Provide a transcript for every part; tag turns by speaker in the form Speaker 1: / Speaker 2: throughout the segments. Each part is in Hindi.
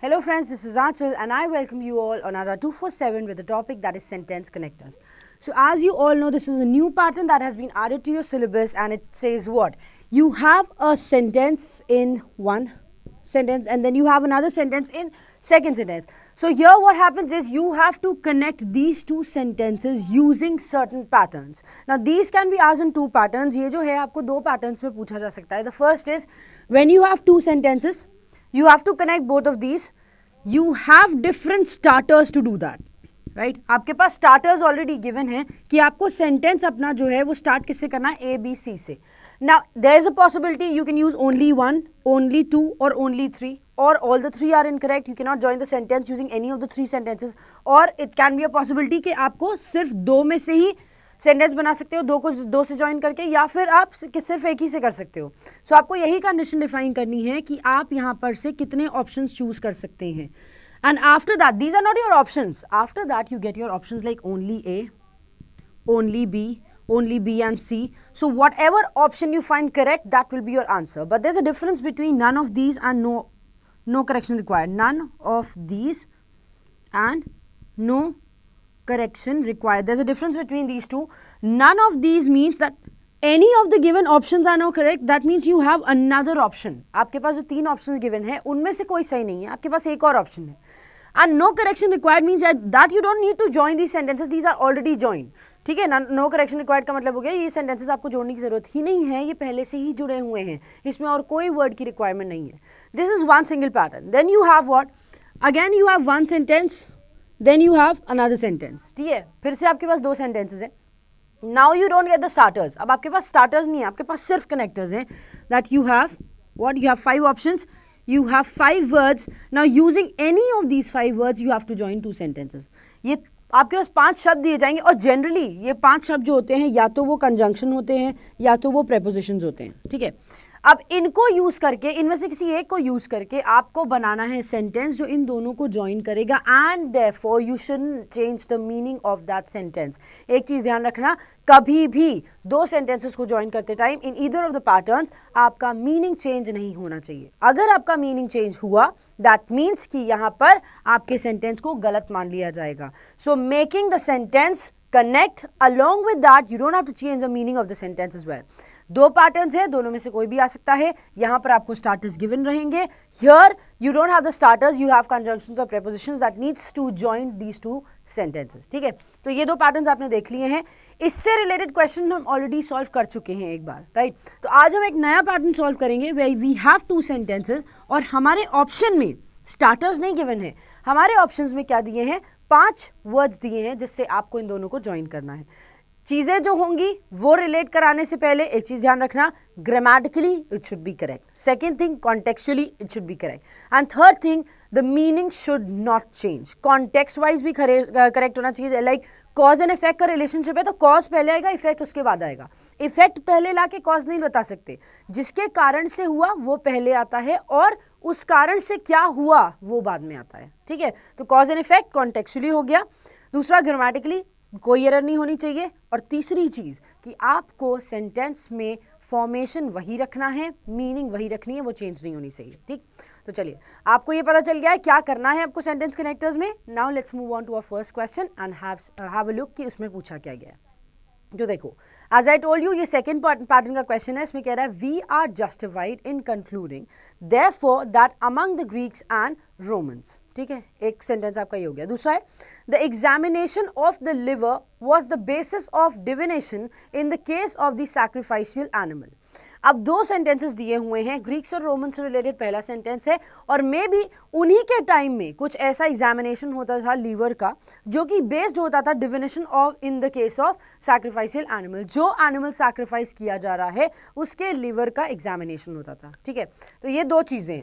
Speaker 1: Hello friends, this is Achal and I welcome you all on our 247 with the topic that is sentence connectors. So as you all know, this is a new pattern that has been added to your syllabus and it says what? You have a sentence in one sentence and then you have another sentence in second sentence. So here what happens is you have to connect these two sentences using certain patterns. Now these can be asked in two patterns. ये जो है आपको दो patterns में पूछा जा सकता है. The first is when you have two sentences, you have to connect both of these. You have different starters to do that. Right आपके पास स्टार्टर्स ऑलरेडी गिवन है कि आपको सेंटेंस अपना जो है वो स्टार्ट किससे करना है ए बी सी से. Now there is a possibility you can use only one, only two और ओनली थ्री, और all the three are incorrect. You can not join the sentence using any of the three sentences. और it can be a possibility कि आपको सिर्फ दो में से ही सेंटेंस बना सकते हो, दो को दो से ज्वाइन करके, या फिर आप सिर्फ एक ही से कर सकते हो. सो आपको यही कंडीशन डिफाइन करनी है कि आप यहाँ पर से कितने ऑप्शंस चूज कर सकते हैं. And after that, these are not your options. After that, you get your options like only A, only B and C. So whatever option you find correct, that will be your answer. But there's a difference between none of these and no correction required. None of these and no correction required. There's a difference between these two. None of these means that any of the given options are not correct. That means you have another option. आपके पास जो तीन options given है उनमें से कोई सही नहीं है, आपके पास एक और option है. And no correction required means that you don't need to join these sentences. These are already joined. ठीक है ना. no correction required का मतलब हो गया ये sentences आपको जोड़ने की जरूरत ही नहीं है, ये पहले से ही जुड़े हुए हैं, इसमें और कोई word की requirement नहीं है. This is one single pattern. Then you have what? Again you have one sentence, then you have another sentence. ठीक है, फिर से आपके पास दो sentences हैं. Now you don't get the starters. अब आपके पास starters नहीं है, आपके पास सिर्फ connectors हैं. That you have what? You have 5 options. You have 5 words. Now using any of these 5 words, you have to join 2 sentences. ये आपके पास 5 शब्द दिए जाएंगे और जनरली ये 5 शब्द जो होते हैं या तो वो कंजंक्शन होते हैं या तो वो प्रेपोजिशंस होते हैं. ठीक है, अब इनको यूज करके, इनमें से किसी एक को यूज करके आपको बनाना है सेंटेंस जो इन दोनों को ज्वाइन करेगा. And therefore you shouldn't change the meaning of that sentence. एक चीज ध्यान रखना, कभी भी दो सेंटेंसेस को ज्वाइन करते time in either of the patterns आपका मीनिंग चेंज नहीं होना चाहिए. अगर आपका मीनिंग चेंज हुआ दैट मीन्स कि यहाँ पर आपके सेंटेंस को गलत मान लिया जाएगा. So making the sentence connect along with that you don't have to change the meaning of the sentence as well. दो पैटर्न्स है, दोनों में से कोई भी आ सकता है. यहां पर आपको स्टार्टर्स गिवन रहेंगे. Here you don't have the starters, you have conjunctions और prepositions that needs to join these two sentences. ठीक है, तो ये दो पैटर्न्स आपने देख लिए हैं. इससे रिलेटेड क्वेश्चन हम ऑलरेडी सॉल्व कर चुके हैं एक बार, राइट. तो आज हम एक नया पैटर्न सॉल्व करेंगे वेयर वी हैव 2 सेंटेंसेस और हमारे ऑप्शन में स्टार्टर्स नहीं गिवन है. हमारे ऑप्शंस में क्या दिए हैं? 5 वर्ड्स दिए हैं जिससे आपको इन दोनों को ज्वाइन करना है. चीजें जो होंगी वो रिलेट कराने से पहले एक चीज ध्यान रखना, grammatically it should B correct. Second thing, contextually it should B correct. And third thing, the meaning should not change. Context wise भी करेक्ट होना चाहिए. लाइक कॉज एंड इफेक्ट का रिलेशनशिप है तो कॉज पहले आएगा, इफेक्ट उसके बाद आएगा. इफेक्ट पहले लाके कॉज नहीं बता सकते. जिसके कारण से हुआ वो पहले आता है और उस कारण से क्या हुआ वो बाद में आता है. ठीक है, तो कॉज एंड इफेक्ट कॉन्टेक्चुअली हो गया. दूसरा, ग्रामेटिकली कोई एरर नहीं होनी चाहिए. और तीसरी चीज कि आपको सेंटेंस में फॉर्मेशन वही रखना है, मीनिंग वही रखनी है, वो चेंज नहीं होनी चाहिए. ठीक, तो चलिए आपको ये पता चल गया है क्या करना है आपको सेंटेंस कनेक्टर्स में. Now let's move on to our first question and have a look कि उसमें पूछा क्या गया है. जो देखो, एज आई टोल्ड यू, ये सेकंड पैटर्न का क्वेश्चन है. इसमें कह रहा है we are justified in concluding therefore that among the Greeks and Romans. ठीक है, एक सेंटेंस आपका ये हो गया. दूसरा है the examination of the liver was the basis of divination in the case of the sacrificial animal. अब दो सेंटेंसेस दिए हुए हैं, ग्रीक्स और रोमन से रिलेटेड पहला सेंटेंस है और मे बी उन्हीं के टाइम में कुछ ऐसा एग्जामिनेशन होता था लीवर का जो कि बेस्ड होता था divination of in the case of sacrificial animal. जो एनिमल सैक्रिफाइस किया जा रहा है उसके लीवर का एग्जामिनेशन होता था. ठीक है, तो ये दो चीजें.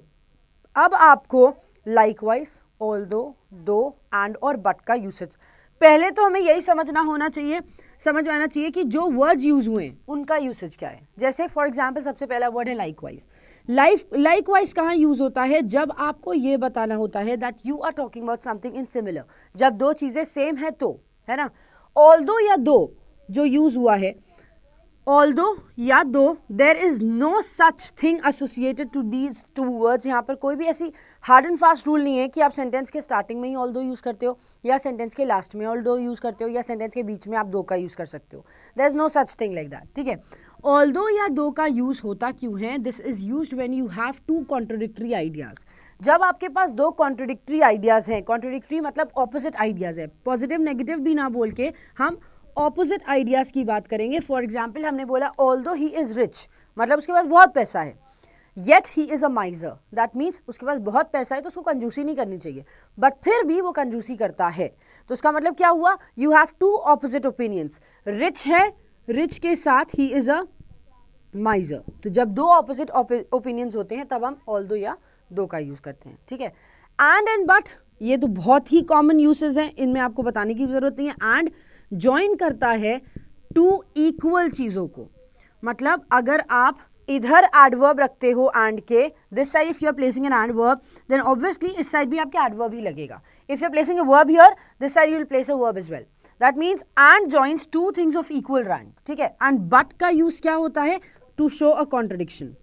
Speaker 1: अब आपको लाइकवाइज, ऑल्दो, दो, एंड और बट का यूसेज. पहले तो हमें यही समझ में आना चाहिए कि जो वर्ड्स यूज हुए हैं उनका यूसेज क्या है. जैसे फॉर एग्जांपल सबसे पहला वर्ड है लाइकवाइज. लाइकवाइज कहाँ यूज होता है? जब आपको ये बताना होता है that you are talking about something in similar, जब दो चीजें सेम है तो, है ना. ऑल्दो या दो जो यूज हुआ है, ऑल्दो या दो, there is no such thing associated to these two words. यहाँ पर कोई भी ऐसी हार्ड एंड फास्ट रूल नहीं है कि आप सेंटेंस के स्टार्टिंग में ही ऑल्दो यूज़ करते हो या सेंटेंस के लास्ट में ऑल्दो यूज़ करते हो या सेंटेंस के बीच में आप दो का यूज़ कर सकते हो. There is no such thing like that. ठीक है, ऑल्दो या दो का यूज़ होता क्यों है? This is used when you have two contradictory ideas. जब आपके पास दो कॉन्ट्रडिक्टरी आइडियाज़ हैं, कॉन्ट्रडिक्टरी मतलब ऑपोजिट आइडियाज़ है, पॉजिटिव नेगेटिव भी ना बोल के हम ऑपोजिट आइडियाज़ की बात करेंगे. फॉर एग्जाम्पल हमने बोला ऑल्दो ही इज़ रिच, मतलब उसके पास बहुत पैसा है. Yet he is a माइजर, that means उसके पास बहुत पैसा है तो उसको कंजूसी नहीं करनी चाहिए, बट फिर भी वो कंजूसी करता है. तो उसका मतलब क्या हुआ? You have two opposite opinions. Rich है, रिच के साथ ही इज़ अ माइजर. तो जब दो ऑपोजिट ओपिनियंस होते हैं तब हम ऑल्दो या दो का यूज़ करते हैं. ठीक है, एंड एंड बट ये तो बहुत ही कॉमन यूसेज हैं, इनमें आपको बताने की जरूरत नहीं है. एंड ज्वाइन करता है टू इक्वल चीज़ों को. मतलब अगर आप इधर एडवर्ब रखते हो एंड के, this side if you are placing an adverb, then obviously इस साइड भी आपके एडवर्ब ही लगेगा. If you are placing a verb here, this side you will place a verb as well. That means and joins two things of equal rank. ठीक है, एंड बट का यूज क्या होता है? To show a contradiction.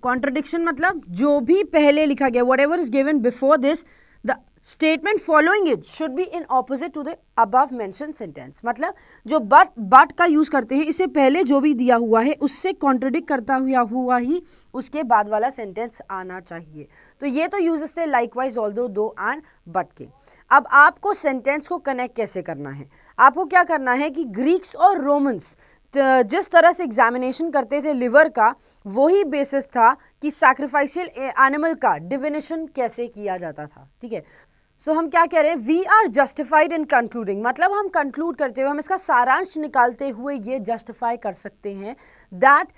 Speaker 1: Contradiction मतलब जो भी पहले लिखा गया, whatever is given before this, the statement following it should be in opposite to the above mention sentence. मतलब जो बट का यूज करते हैं, इससे पहले जो भी दिया हुआ है उससे कॉन्ट्रडिक्ट करता हुआ ही उसके बाद वाला सेंटेंस आना चाहिए. तो ये तो यूजेस थे लाइकवाइज, ऑल्दो, दो एंड बट के. अब आपको सेंटेंस को कनेक्ट कैसे करना है? आपको क्या करना है कि ग्रीक्स और रोमन्स जिस तरह से एग्जामिनेशन करते थे लिवर का, वही बेसिस था कि सैक्रिफाइशियल एनिमल का डिविनेशन कैसे किया जाता था. ठीक है, सो हम क्या कह रहे हैं? We are justified in concluding, मतलब हम कंक्लूड करते हुए, हम इसका सारांश निकालते हुए ये जस्टिफाई कर सकते हैं that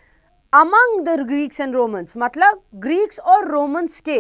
Speaker 1: among the Greeks and Romans, मतलब ग्रीक्स और रोमन्स के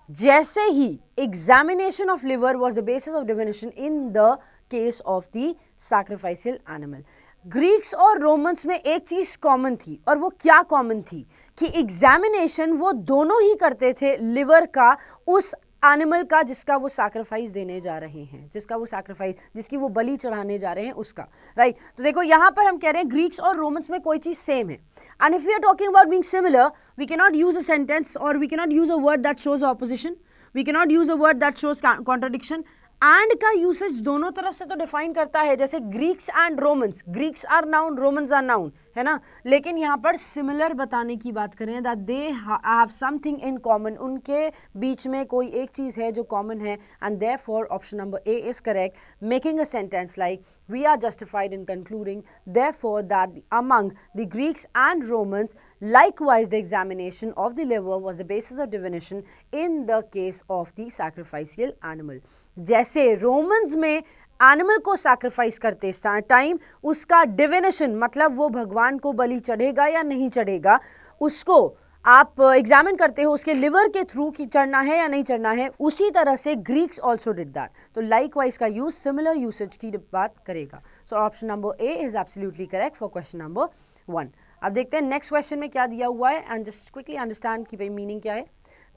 Speaker 1: जैसे ही examination of liver was the basis of divination in the case of the sacrificial animal. Greeks और रोमन्स में एक चीज कॉमन थी, और वो क्या कॉमन थी? कि एग्जामिनेशन वो दोनों ही करते थे लिवर का, उस एनिमल का जिसका वो सैक्रिफाइस देने जा रहे हैं, जिसकी वो बलि चढ़ाने जा रहे हैं, उसका. राइट. तो देखो यहां पर हम कह रहे हैं ग्रीक्स और रोमन्स में कोई चीज सेम है. And if we are talking about being similar, we can not use a sentence और we can not use a word that shows opposition, we can not use a word that shows contradiction. And का यूसेज दोनों तरफ से तो डिफाइन करता है, जैसे Greeks and Romans, Greeks are known, Romans are known, है ना. लेकिन यहाँ पर सिमिलर बताने की बात करें, that they have something in common, उनके बीच में कोई एक चीज़ है जो कॉमन है. And therefore option number A is correct, making a sentence like we are justified in concluding therefore that among the Greeks and Romans likewise the examination of the liver was the basis of divination in the case of the sacrificial animal. जैसे रोमन्स में एनिमल को सैक्रिफाइस करते टाइम उसका डिविनेशन, मतलब वो भगवान को बलि चढ़ेगा या नहीं चढ़ेगा, उसको आप एग्जामिन करते हो उसके लिवर के थ्रू कि चढ़ना है या नहीं चढ़ना है, उसी तरह से ग्रीक्स ऑल्सो डिड दैट. तो लाइकवाइज का यूज सिमिलर यूसेज की बात करेगा. सो option number A is absolutely correct for question number 1. अब देखते हैं नेक्स्ट क्वेश्चन में क्या दिया हुआ है एंड जस्ट क्विकली अंडरस्टैंड कि भाई मीनिंग क्या है.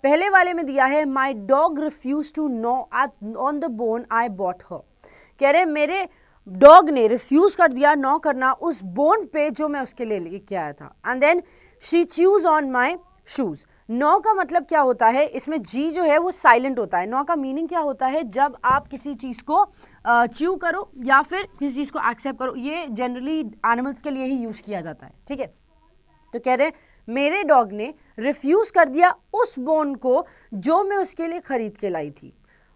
Speaker 1: पहले वाले में दिया है my dog refuse to gnaw on the bone I bought her. कह रहे मेरे डॉग ने रिफ्यूज कर दिया नो करना उस बोन पे जो मैं उसके लिए लेके आया था. And then she chews on my shoes. Gnaw का मतलब क्या होता है? इसमें जी जो है वो साइलेंट होता है. नो का मीनिंग क्या होता है? जब आप किसी चीज को च्यू करो या फिर किसी चीज को एक्सेप्ट करो. ये जनरली एनिमल्स के लिए ही यूज किया जाता है. ठीक है, तो कह रहे मेरे डॉग ने रिफ्यूज कर दिया उस बोन को जो मैं उसके लिए खरीद के लाई थी.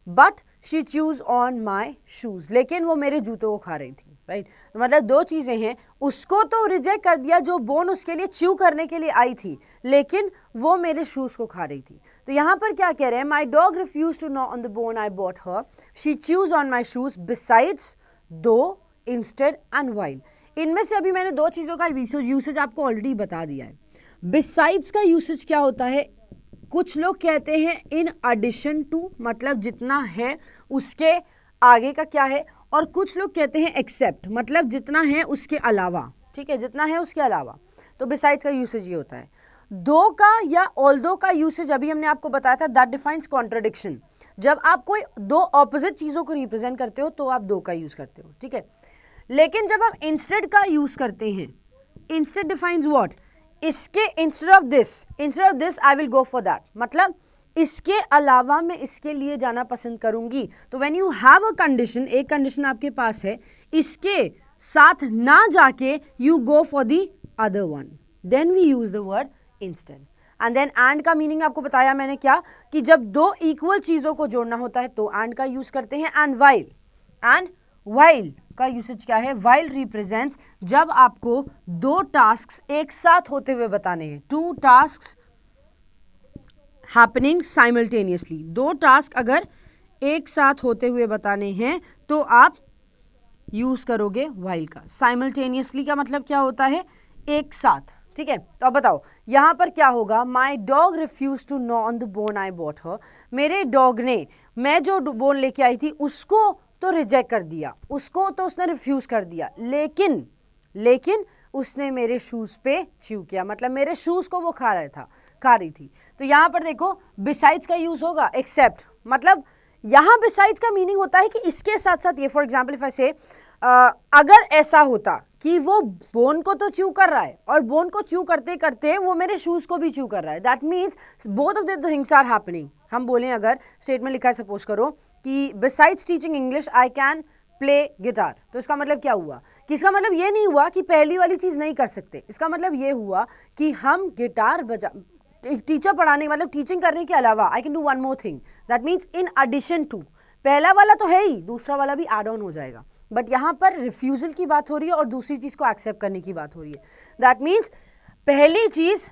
Speaker 1: But she chews on my shoes, लेकिन वो मेरे जूतों को खा रही थी. राइट. तो मतलब दो चीजें हैं, उसको तो रिजेक्ट कर दिया जो बोन उसके लिए च्यू करने के लिए आई थी, लेकिन वो मेरे शूज को खा रही थी. तो यहां पर क्या कह रहे हैं? My dog refuse to gnaw on the bone I bought her, she chews on my shoes besides, though, instead and while. इनमें से अभी मैंने दो चीजों का यूसेज आपको ऑलरेडी बता दिया है. बिसाइड्स का यूसेज क्या होता है? कुछ लोग कहते हैं इन एडिशन टू, मतलब जितना है उसके आगे का क्या है, और कुछ लोग कहते हैं एक्सेप्ट, मतलब जितना है उसके अलावा. ठीक है, जितना है उसके अलावा. तो बिसाइड्स का यूसेज ये होता है. दो का या ऑल्दो का यूसेज अभी हमने आपको बताया था, दैट डिफाइंस कॉन्ट्रडिक्शन. जब आप कोई दो ऑपोजिट चीजों को रिप्रेजेंट करते हो तो आप दो का यूज करते हो. ठीक है, लेकिन जब हम इंस्टेड का यूज करते हैं, इंस्टेड डिफाइंस व्हाट? इसके instead of this I will go for that, मतलब इसके अलावा मैं इसके लिए जाना पसंद करूंगी। तो when you have a condition, एक कंडीशन आपके पास है, इसके साथ ना जाके you go for the other one, then we use the word instead. And then and का मीनिंग आपको बताया मैंने क्या, कि जब दो इक्वल चीजों को जोड़ना होता है तो एंड का यूज करते हैं। एंड वाइल का यूसेज क्या है, वाइल रिप्रेजेंट्स जब आपको दो टास्क्स एक साथ होते हुए बताने हैं, टू टास्क्स हैपनिंग साइमल्टेनियसली, दो टास्क अगर एक साथ होते हुए बताने हैं तो आप यूज करोगे वाइल का। साइमल्टेनियसली का मतलब क्या होता है, एक साथ, ठीक है। तो अब बताओ यहां पर क्या होगा, my dog refuse to gnaw on the bone I bought her, मेरे डॉग ने मैं जो बोन लेके आई थी उसको तो रिजेक्ट कर दिया, उसको तो उसने रिफ्यूज कर दिया, लेकिन उसने मेरे शूज पे च्यू किया, मतलब मेरे शूज को वो खा रही थी। तो यहां पर देखो बिसाइड्स का यूज होगा, एक्सेप्ट, मतलब यहां बिसाइड्स का मीनिंग होता है कि इसके साथ साथ ये, फॉर एग्जाम्पल इफ आई से अगर ऐसा होता कि वो बोन को तो च्यू कर रहा है और बोन को च्यू करते करते वो मेरे शूज को भी च्यू कर रहा है, that means both of the things are happening. हम बोलें अगर स्टेटमेंट लिखा है, सपोज करो कि besides teaching English I can play guitar, तो इसका मतलब क्या हुआ, कि इसका मतलब ये नहीं हुआ कि पहली वाली चीज नहीं कर सकते, इसका मतलब ये हुआ कि हम गिटार बजा, टीचर पढ़ाने मतलब टीचिंग करने के अलावा I can do one more thing, that means in addition to, पहला वाला तो है ही, दूसरा वाला भी एड ऑन हो जाएगा। बट यहां पर रिफ्यूजल की बात हो रही है और दूसरी चीज को एक्सेप्ट करने की बात हो रही है, दैट मीन्स पहली चीज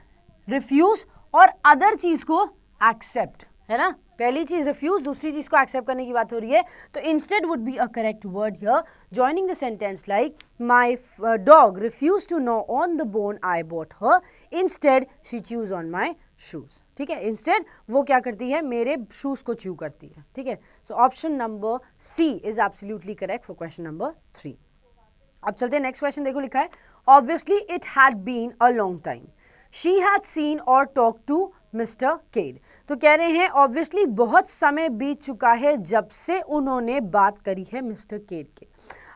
Speaker 1: रिफ्यूज और अदर चीज को एक्सेप्ट, है ना, पहली चीज रिफ्यूज, दूसरी चीज को एक्सेप्ट करने की बात हो रही है। तो instead would be a correct word here, joining the sentence like my dog refuse to gnaw on the bone I bought her, instead she chews on my shoes, ठीक है। इंस्टेड वो क्या करती है, मेरे शूज को च्यू करती है, ठीक है। So option number C is absolutely correct for question number 3। अब चलते हैं नेक्स्ट क्वेश्चन, देखो लिखा है obviously it had been a long time she had seen और टॉक टू मिस्टर केड। तो कह रहे हैं ऑब्वियसली बहुत समय बीत चुका है जब से उन्होंने बात करी है मिस्टर केड के।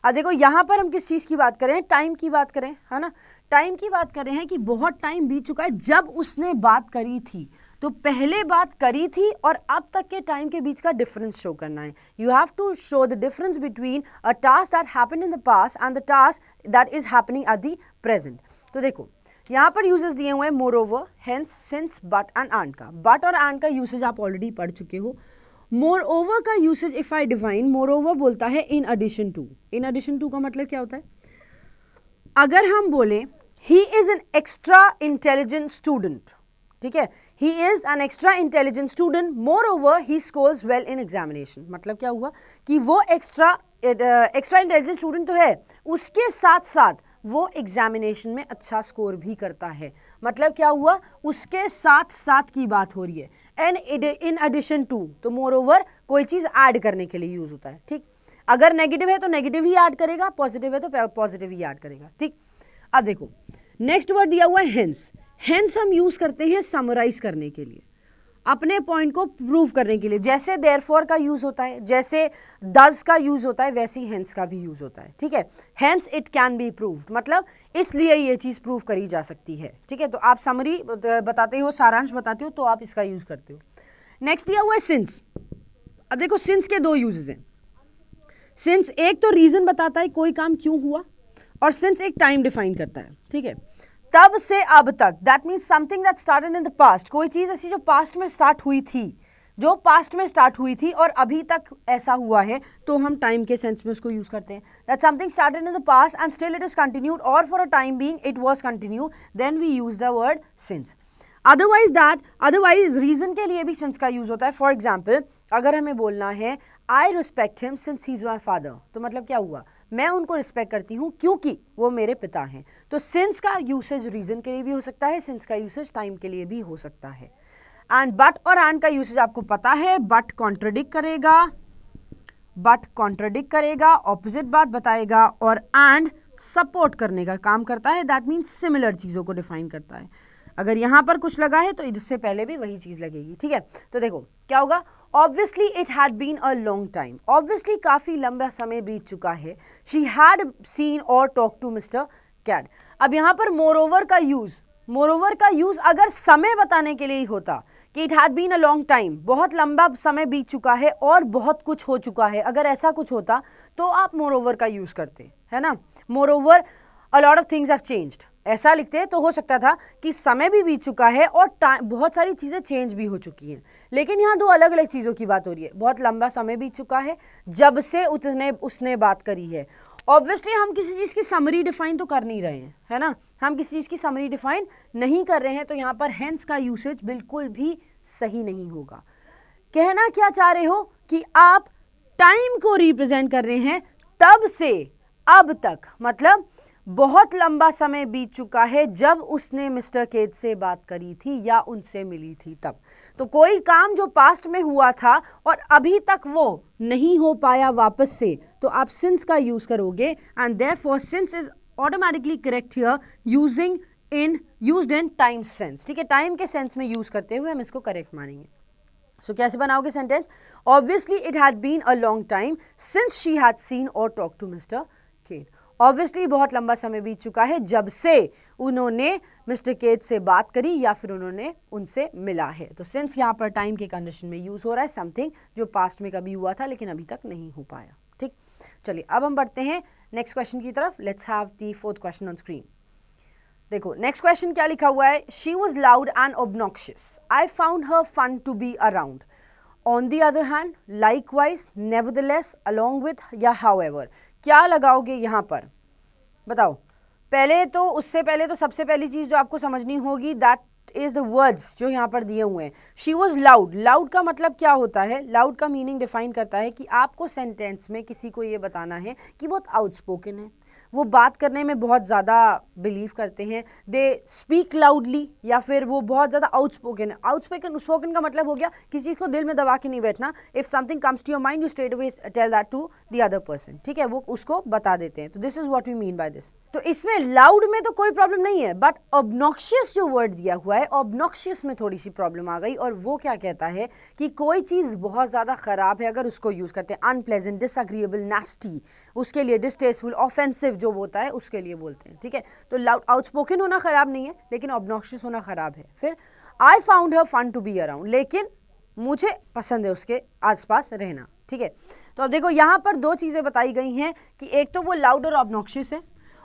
Speaker 1: अब देखो यहां पर हम किस चीज की बात करें, टाइम की बात करें, है ना, टाइम की बात कर रहे हैं कि बहुत टाइम बीत चुका है जब उसने बात करी थी, तो पहले बात करी थी और अब तक के टाइम के बीच का डिफरेंस शो करना है। You have to show the difference between a task that happened in the past and the task that is happening at the present. तो देखो यहां पर यूजेस दिए हुए हैं moreover, hence, since, but and and का। बट और एंड का यूसेज आप ऑलरेडी पढ़ चुके हो। मोर ओवर का usage if I define, moreover बोलता है in addition to. In addition to का मतलब क्या होता है, अगर हम बोले he is an extra intelligent student, ठीक है, he is an extra intelligent student, more over he scores well in examination, मतलब क्या हुआ कि वो एक्स्ट्रा इंटेलिजेंट स्टूडेंट तो है, उसके साथ साथ वो एग्जामिनेशन में अच्छा स्कोर भी करता है। मतलब क्या हुआ, उसके साथ साथ की बात हो रही है। एंड इन एडिशन टू, तो मोर ओवर कोई चीज ऐड करने के लिए यूज होता है, ठीक। अगर नेगेटिव है तो नेगेटिव ही ऐड करेगा, पॉजिटिव है तो पॉजिटिव ही ऐड करेगा, ठीक। अब देखो नेक्स्ट वर्ड दिया हुआ है हेंस। हेंस हम यूज करते हैं समराइज करने के लिए, अपने पॉइंट को प्रूव करने के लिए, जैसे देयरफॉर का यूज होता है, जैसे डज का यूज होता है, वैसे ही हेंस का भी यूज होता है, ठीक है। Hence it can be proved, मतलब इसलिए ये चीज प्रूव करी जा सकती है, ठीक है। तो आप समरी बताते हो, सारांश बताते हो, तो आप इसका यूज करते हो। नेक्स्ट दिया हुआ है सिंस। अब देखो सिंस के दो यूजेस हैं। सिंस एक तो रीजन बताता है कोई काम क्यों हुआ, और सिंस एक टाइम डिफाइन करता है, ठीक है। तब से अब तक, that means something that started in the past, कोई चीज ऐसी जो पास्ट में स्टार्ट हुई थी, जो पास्ट में स्टार्ट हुई थी और अभी तक ऐसा हुआ है, तो हम टाइम के सेंस में उसको यूज करते हैं। That something started in the past and still it is continued, और for a time being it was continued, then we use the word since. Otherwise reason के लिए भी सिंस का यूज होता है। फॉर एग्जाम्पल अगर हमें बोलना है I respect him since he is my father, तो मतलब क्या हुआ, मैं उनको रिस्पेक्ट करती हूँ क्योंकि वो मेरे पिता हैं। तो सिंस का यूसेज रीजन के लिए भी हो सकता है, सिंस का यूसेज टाइम के लिए भी हो सकता है। एंड बट और एंड का यूसेज आपको पता है, बट कॉन्ट्रडिक्ट करेगा, ऑपोजिट बात बताएगा, और एंड सपोर्ट करने का काम करता है, दैट मीन्स सिमिलर चीजों को डिफाइन करता है। अगर यहां पर कुछ लगा है तो इससे पहले भी वही चीज लगेगी, ठीक है। तो देखो क्या होगा, obviously it had been a long time, obviously काफी लंबा समय बीत चुका है। शी हैड सीन और टॉक टू मिस्टर कैड। अब यहां पर मोर ओवर का यूज अगर समय बताने के लिए ही होता कि it had been a long time, बहुत लंबा समय बीत चुका है और बहुत कुछ हो चुका है। अगर ऐसा कुछ होता तो आप मोर ओवर का यूज करते, है ना। More over a lot of things have changed, ऐसा लिखते तो हो सकता था कि समय भी बीत चुका है और बहुत सारी चीज़ें चेंज भी हो चुकी हैं। लेकिन यहाँ दो अलग अलग चीज़ों की बात हो रही है। बहुत लंबा समय बीत चुका है जब से उसने बात करी है। ऑब्वियसली हम किसी चीज़ की समरी डिफाइन तो कर नहीं रहे हैं, है ना, हम किसी चीज़ की समरी डिफाइन नहीं कर रहे हैं, तो यहाँ पर हेंस का यूसेज बिल्कुल भी सही नहीं होगा। कहना क्या चाह रहे हो कि आप टाइम को रिप्रेजेंट कर रहे हैं तब से अब तक, मतलब बहुत लंबा समय बीत चुका है जब उसने मिस्टर केट से बात करी थी या उनसे मिली थी तब। तो कोई काम जो पास्ट में हुआ था और अभी तक वो नहीं हो पाया वापस से, तो आप सिंस का यूज करोगे and therefore since is automatically correct here used in time sense. ठीक है, टाइम के सेंस में यूज करते हुए हम इसको करेक्ट मानेंगे। सो कैसे बनाओगे sentence? Obviously it had been a long time since she had seen और talk to mister Kate. Obviously बहुत लंबा समय बीत चुका है जब से उन्होंने मिस्टर केट से बात करी या फिर उन्होंने उनसे मिला है। तो सिंस यहाँ पर टाइम के कंडीशन में यूज हो रहा है, समथिंग जो पास्ट में कभी हुआ था लेकिन अभी तक नहीं हो पाया। ठीक, चलिए अब हम बढ़ते हैं नेक्स्ट क्वेश्चन की तरफ। Let's have the fourth question on screen. देखो नेक्स्ट क्वेश्चन क्या लिखा हुआ है। She was loud and obnoxious, I found her fun to be around, on the other hand, likewise, nevertheless, along with या हाउएवर। क्या लगाओगे यहाँ पर, बताओ। पहले तो उससे पहले तो सबसे पहली चीज जो आपको समझनी होगी दैट इज द वर्ड्स जो यहाँ पर दिए हुए हैं। शी वॉज लाउड, लाउड का मतलब क्या होता है? लाउड का मीनिंग डिफाइन करता है कि आपको सेंटेंस में किसी को ये बताना है कि बहुत आउटस्पोकन है, वो बात करने में बहुत ज़्यादा बिलीव करते हैं, दे स्पीक लाउडली, या फिर वो बहुत ज़्यादा आउटस्पोकन है। आउटस्पोकन का मतलब हो गया किसी चीज़ को दिल में दबा के नहीं बैठना। If something comes to your mind you straight away tell that to the other person. ठीक है, वो उसको बता देते हैं। तो this is what we mean by this. तो इसमें लाउड में तो कोई प्रॉब्लम नहीं है, बट ऑब्नॉक्शियस जो वर्ड दिया हुआ है, ऑब्नॉक्शियस में थोड़ी सी प्रॉब्लम आ गई। और वो क्या कहता है कि कोई चीज़ बहुत ज़्यादा ख़राब है अगर उसको यूज़ करते हैं, अनप्लेजेंट, डिसएग्रीएबल, नास्टी, उसके लिए डिस्टेस्टफुल, ऑफेंसिव जो होता है उसके लिए बोलते हैं। ठीक है, तो लाउड आउटस्पोकन होना खराब नहीं है लेकिन ऑब्नॉक्शियस होना खराब है। फिर I found her fun to be around, लेकिन मुझे पसंद है उसके आसपास रहना। ठीक है, तो अब देखो यहाँ पर दो चीज़ें बताई गई हैं कि एक तो वो लाउड और ऑब्नॉक्शियस है,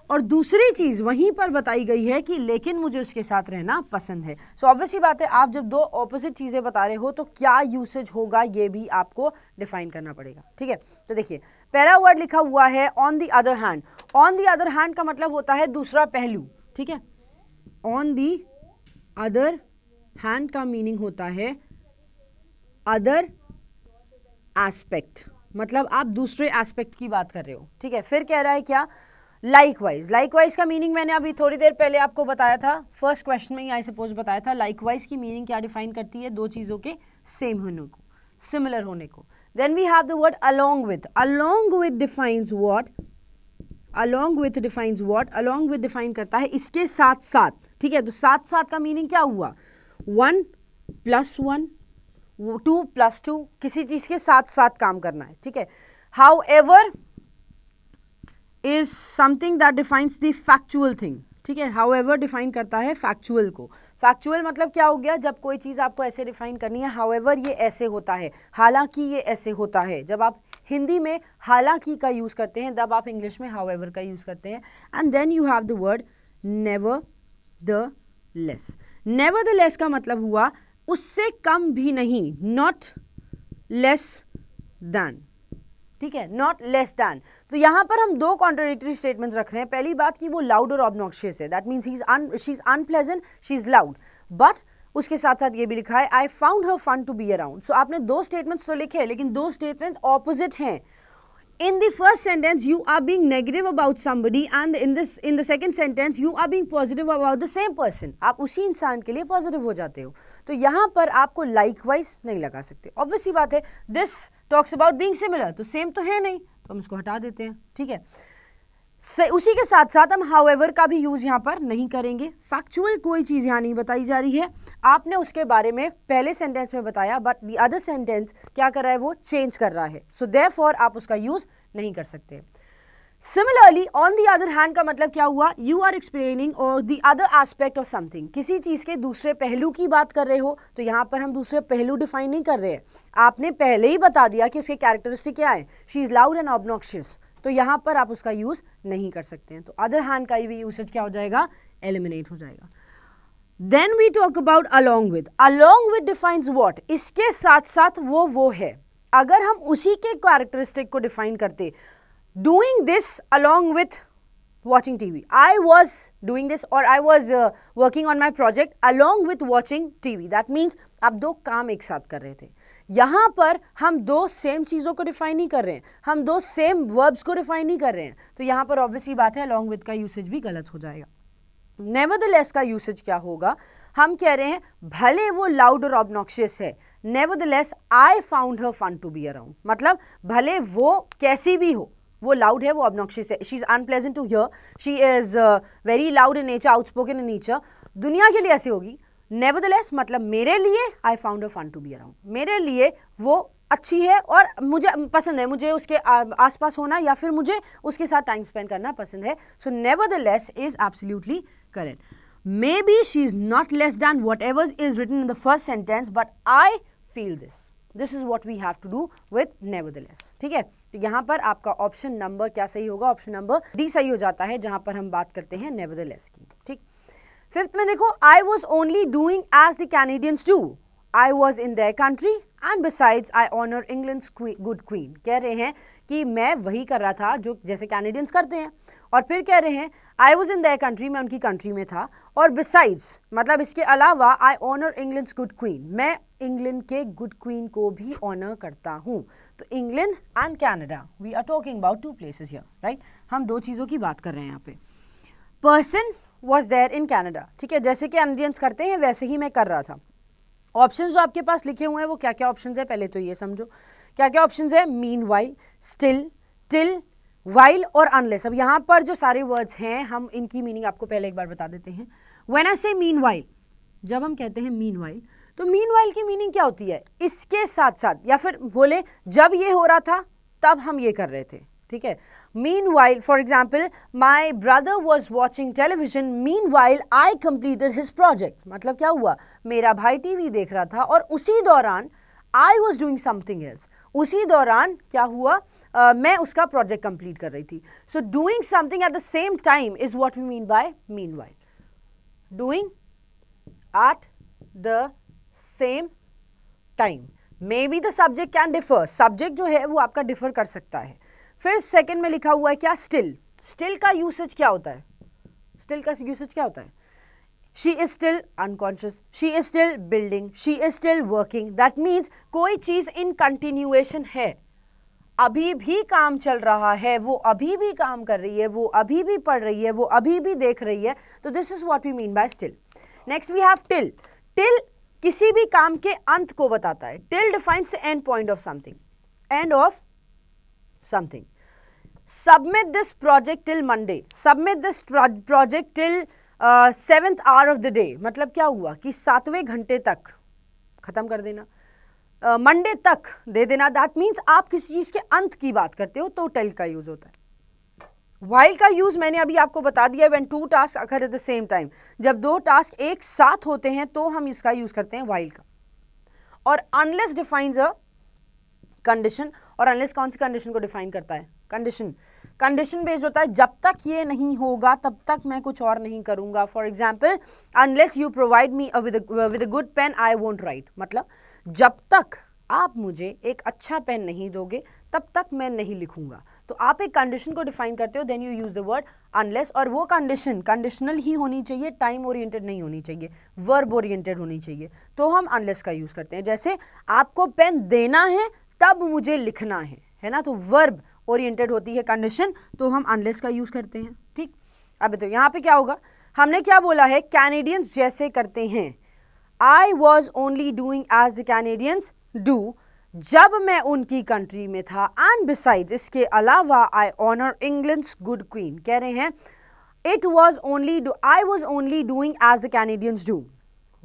Speaker 1: और दूसरी चीज़ वहीं पर बताई गई है कि लेकिन मुझे उसके साथ रहना पसंद है। सो ऑब्वियसली बात है, आप जब दो ऑपोजिट चीज़ें बता रहे हो तो क्या यूसेज होगा ये भी आपको डिफाइन करना पड़ेगा। ठीक है, तो देखिए पहला वर्ड लिखा हुआ है on the other hand. On the other hand का मतलब होता है दूसरा पहलू। ठीक है, ऑन द अदर हैंड का मीनिंग होता है अदर एस्पेक्ट, मतलब आप दूसरे एस्पेक्ट की बात कर रहे हो। ठीक है, फिर कह रहा है क्या, लाइकवाइज। लाइकवाइज का मीनिंग मैंने अभी थोड़ी देर पहले आपको बताया था, फर्स्ट क्वेश्चन में ही आई सपोज बताया था। लाइकवाइज की मीनिंग क्या डिफाइन करती है? दो चीज़ों के सेम होने को, सिमिलर होने को। Then we have the word along with. Along with defines what? Along with defines what? Along with define करता है इसके साथ साथ। ठीक है, तो साथ साथ का मीनिंग क्या हुआ? 1 + 1, 2 + 2, किसी चीज के साथ साथ काम करना है। ठीक है, however is something that defines the factual thing. ठीक है, हाउएवर डिफाइन करता है फैक्चुअल को। फैक्चुअल मतलब क्या हो गया? जब कोई चीज़ आपको ऐसे डिफाइन करनी है, हाउएवर ये ऐसे होता है, हालांकि ये ऐसे होता है। जब आप हिंदी में हालांकि का यूज़ करते हैं तब आप इंग्लिश में हाउएवर का यूज़ करते हैं। And then you have the word nevertheless. Nevertheless का मतलब हुआ उससे कम भी नहीं, नॉट लेस दैन। ठीक है, नॉट लेस दैन। तो यहां पर हम दो कॉन्ट्राडिक्टरी स्टेटमेंट्स रख रहे हैं। पहली बात कि वो लाउड और ऑब्नॉक्शियस है, that means she is unpleasant, she is loud, but उसके साथ साथ ये भी लिखा है I found her fun to be around. So आपने दो स्टेटमेंट्स तो लिखे लेकिन दो स्टेटमेंट ऑपोजिट हैं। In the first sentence, you are being negative about somebody, and in the second sentence, you are being positive about the same person. आप उसी इंसान के लिए पॉजिटिव हो जाते हो। तो यहाँ पर आपको likewise नहीं लगा सकते। ऑब्वियसली बात है, this talks about being similar, तो सेम तो है नहीं, तो हम इसको हटा देते हैं। ठीक है, उसी के साथ साथ हम however का भी यूज यहाँ पर नहीं करेंगे। फैक्चुअल कोई चीज़ यहाँ नहीं बताई जा रही है, आपने उसके बारे में पहले सेंटेंस में बताया, बट द अदर सेंटेंस क्या कर रहा है? वो चेंज कर रहा है। सो देयरफॉर आप उसका यूज नहीं कर सकते। Similarly on the other hand का मतलब क्या हुआ, यू आर एक्सप्लेनिंग और the other aspect of something, किसी चीज के दूसरे पहलू की बात कर रहे हो, तो यहाँ पर हम दूसरे पहलू डिफाइन नहीं कर रहे हैं, आपने पहले ही बता दिया कि उसके कैरेक्टरिस्टिक क्या है, she is loud and obnoxious, तो यहाँ पर आप उसका यूज नहीं कर सकते हैं, तो अदर हैंड का भी यूसेज क्या हो जाएगा, एलिमिनेट हो जाएगा। Then we talk about along with defines what, इसके साथ साथ वो है, अगर हम उसी के कैरेक्टरिस्टिक को डिफाइन करते, doing this along with watching TV, I was doing this or I was working on my project along with watching TV, that means आप दो काम एक साथ कर रहे थे, यहाँ पर हम दो सेम चीज़ों को डिफाइन नहीं कर रहे हैं, हम दो सेम वर्ब्स को डिफाइन नहीं कर रहे हैं, तो यहाँ पर ऑब्वियसली बात है along with का यूसेज भी गलत हो जाएगा। नेवरदलेस का यूसेज क्या होगा, हम कह रहे हैं भले वो लाउड और ऑब्नॉक्शियस है, nevertheless I found her fun to be around, मतलब भले वो कैसी भी हो, वो लाउड है, वो ऑब्नॉक्शियस है, she is unpleasant to hear, she is very loud in nature, outspoken in nature, दुनिया के लिए ऐसी होगी, नेवरदलेस मतलब मेरे लिए I found her fun to be around, मेरे लिए वो अच्छी है और मुझे पसंद है, मुझे उसके आसपास होना या फिर मुझे उसके साथ टाइम स्पेंड करना पसंद है, so nevertheless is absolutely correct. Maybe she is not less than whatever is written in the first sentence, but I feel this. This is what we have to do with nevertheless. ठीक है, तो यहाँ पर आपका ऑप्शन नंबर क्या सही होगा, ऑप्शन नंबर डी सही हो जाता है, जहाँ पर हम बात करते हैं nevertheless की। ठीक, फिफ्थ में देखो, I was only doing as the Canadians do. I was in their country and besides I honor England's good queen. कह रहे हैं कि मैं वही कर रहा था जो जैसे कैनेडियंस करते हैं, और फिर कह रहे हैं I was in their country, मैं उनकी कंट्री में था, और बिसाइड्स मतलब इसके अलावा I honour England's good queen, मैं इंग्लैंड के गुड क्वीन को भी ऑनर करता हूँ। तो England and Canada, we are talking about two places here, right, हम दो चीज़ों की बात कर रहे हैं यहाँ पे। Person was there in Canada, ठीक है, जैसे कैनेडियंस करते हैं वैसे ही मैं कर रहा था। ऑप्शंस जो आपके पास लिखे हुए हैं वो क्या क्या ऑप्शंस है, पहले तो ये समझो क्या क्या ऑप्शंस है, mean while, still, till, while और अनलेस। अब यहाँ पर जो सारे वर्ड्स हैं हम इनकी मीनिंग आपको पहले एक बार बता देते हैं। व्हेन आई से मीन वाइल, जब हम कहते हैं मीन वाइल, तो मीन वाइल की मीनिंग क्या होती है, इसके साथ साथ, या फिर बोले जब ये हो रहा था तब हम ये कर रहे थे, ठीक है। Mean while, for example, my brother was watching television mean while I completed his project, मतलब क्या हुआ, मेरा भाई टीवी देख रहा था और उसी दौरान I was doing something else, उसी दौरान क्या हुआ, मैं उसका प्रोजेक्ट कंप्लीट कर रही थी। So doing something at the same time is what we mean by meanwhile, doing at the same time, maybe the subject can differ, subject जो है वो आपका डिफर कर सकता है। फिर सेकंड में लिखा हुआ है क्या, स्टिल, स्टिल का यूसेज क्या होता है, स्टिल का यूसेज क्या होता है, she is still unconscious, she is still building, she is still working, that means कोई चीज इन कंटिन्यूएशन है, अभी भी काम चल रहा है, वो अभी भी काम कर रही है, वो अभी भी पढ़ रही है, वो अभी भी देख रही है, तो this is what we mean by still. Next we have till, till किसी भी काम के अंत को बताता है, till defines the end point of something, end of something. Submit this project till Monday, submit this project till 7th hour of the day, मतलब क्या हुआ कि 7वें घंटे तक खत्म कर देना, मंडे तक दे देना, दैट मीन्स आप किसी चीज के अंत की बात करते हो तो टिल का यूज होता है। वाइल का यूज मैंने अभी आपको बता दिया, when two task occur at the same time, जब दो टास्क एक साथ होते हैं तो हम इसका यूज करते हैं वाइल का। और अनलेस डिफाइंस अ कंडीशन, और अनलेस कौन सी कंडीशन को डिफाइन करता है, कंडीशन, कंडीशन बेस्ड होता है, जब तक ये नहीं होगा तब तक मैं कुछ और नहीं करूंगा। For example, unless you provide me with a good pen I won't write, मतलब जब तक आप मुझे एक अच्छा पेन नहीं दोगे तब तक मैं नहीं लिखूंगा। तो आप एक कंडीशन को डिफाइन करते हो, then you use the word unless, और वो कंडीशन कंडीशनल ही होनी चाहिए, टाइम ओरिएंटेड नहीं होनी चाहिए, वर्ब ओरिएंटेड होनी चाहिए, तो हम अनलेस का यूज करते हैं। जैसे आपको पेन देना है तब मुझे लिखना है ना, तो वर्ब ओरिएंटेड होती है कंडीशन, तो हम अनलेस का यूज करते हैं। ठीक, अब तो यहाँ पे क्या होगा, हमने क्या बोला है, कैनेडियंस जैसे करते हैं, I was only doing as the Canadians do, जब मैं उनकी कंट्री में था, एंड बिसाइड्स इसके अलावा I honour England's good queen, कह रहे हैं it was only I was only doing as the Canadians do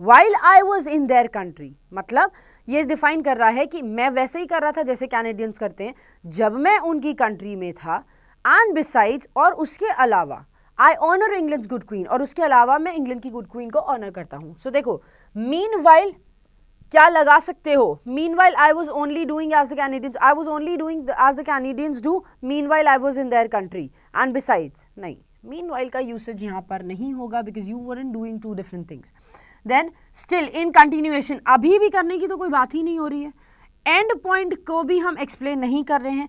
Speaker 1: while I was in their country, मतलब ये डिफाइन कर रहा है कि मैं वैसे ही कर रहा था जैसे कैनेडियंस करते हैं, जब मैं उनकी कंट्री में था, एंड बिसाइड्स, और उसके अलावा I honour England's good queen, और उसके अलावा मैं इंग्लैंड की गुड क्वीन को ऑनर करता हूँ. सो देखो, मीनवाइल क्या लगा सकते हो? Meanwhile I was only doing as the Canadians, I was only doing as the Canadians do, meanwhile I was in their country, and besides. नहीं, मीनवाइल का यूसेज यहाँ पर नहीं होगा because you weren't doing two different things. Then still in continuation, अभी भी करने की तो कोई बात ही नहीं हो रही है. एंड पॉइंट को भी हम एक्सप्लेन नहीं कर रहे हैं.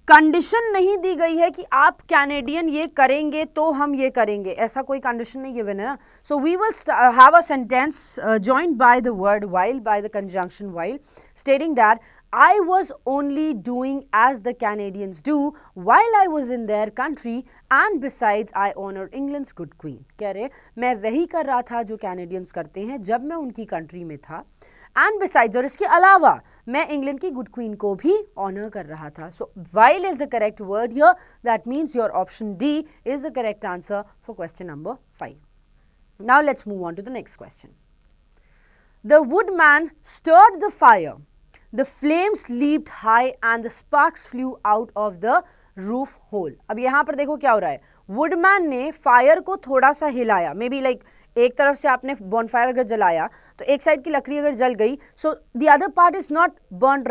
Speaker 1: कंडीशन नहीं दी गई है कि आप कैनेडियन ये करेंगे तो हम ये करेंगे, ऐसा कोई कंडीशन नहीं गिवन है ना. So we will have a sentence joined by the word while, by the conjunction while, stating that I was only doing as the Canadians do while I was in their country, and besides I honor England's good queen. कह रहे मैं वही कर रहा था जो कैनेडियंस करते हैं जब मैं उनकी कंट्री में था, एंड बिसाइड्स, और इसके अलावा मैं इंग्लैंड की गुड क्वीन को भी ऑनर कर रहा था. So while is the correct word here. That means your option D is the correct answer for question number 5. Now let's move on to the next question. The woodman stirred the fire, the flames leaped high and the sparks flew out of the roof hole. अब यहां पर देखो क्या हो रहा है. वुडमैन ने फायर को थोड़ा सा हिलाया, मे बी लाइक एक तरफ से आपने बॉनफायर अगर जलाया तो एक साइड की लकड़ी अगर जल गई, so the other part is not burn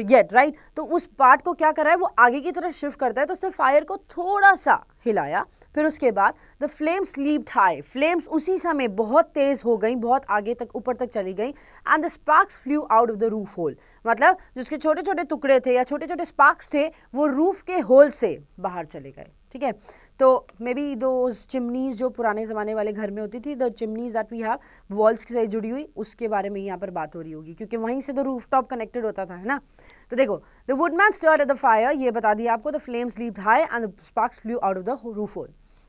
Speaker 1: yet, right. तो उस पार्ट को क्या कर रहा है, वो आगे की तरफ शिफ्ट करता है. तो उसने फायर को थोड़ा सा हिलाया. फिर उसके बाद the flames leaped high, flames उसी समय बहुत तेज हो गई, बहुत आगे तक ऊपर तक चली गई. And the sparks flew out of the roof hole, मतलब जिसके छोटे छोटे टुकड़े थे या छोटे छोटे स्पार्क्स थे वो रूफ के होल से बाहर चले गए. ठीक है. तो मे बी दोज चिमनीज जो पुराने ज़माने वाले घर में होती थी, the chimneys that we have walls के साथ जुड़ी हुई, उसके बारे में यहाँ पर बात हो रही होगी क्योंकि वहीं से तो रूफ टॉप कनेक्टेड होता था, है ना. तो देखो, the woodman stirred at the fire, ये बता दिया आपको. The flames leaped high and the sparks flew out of the roof hole.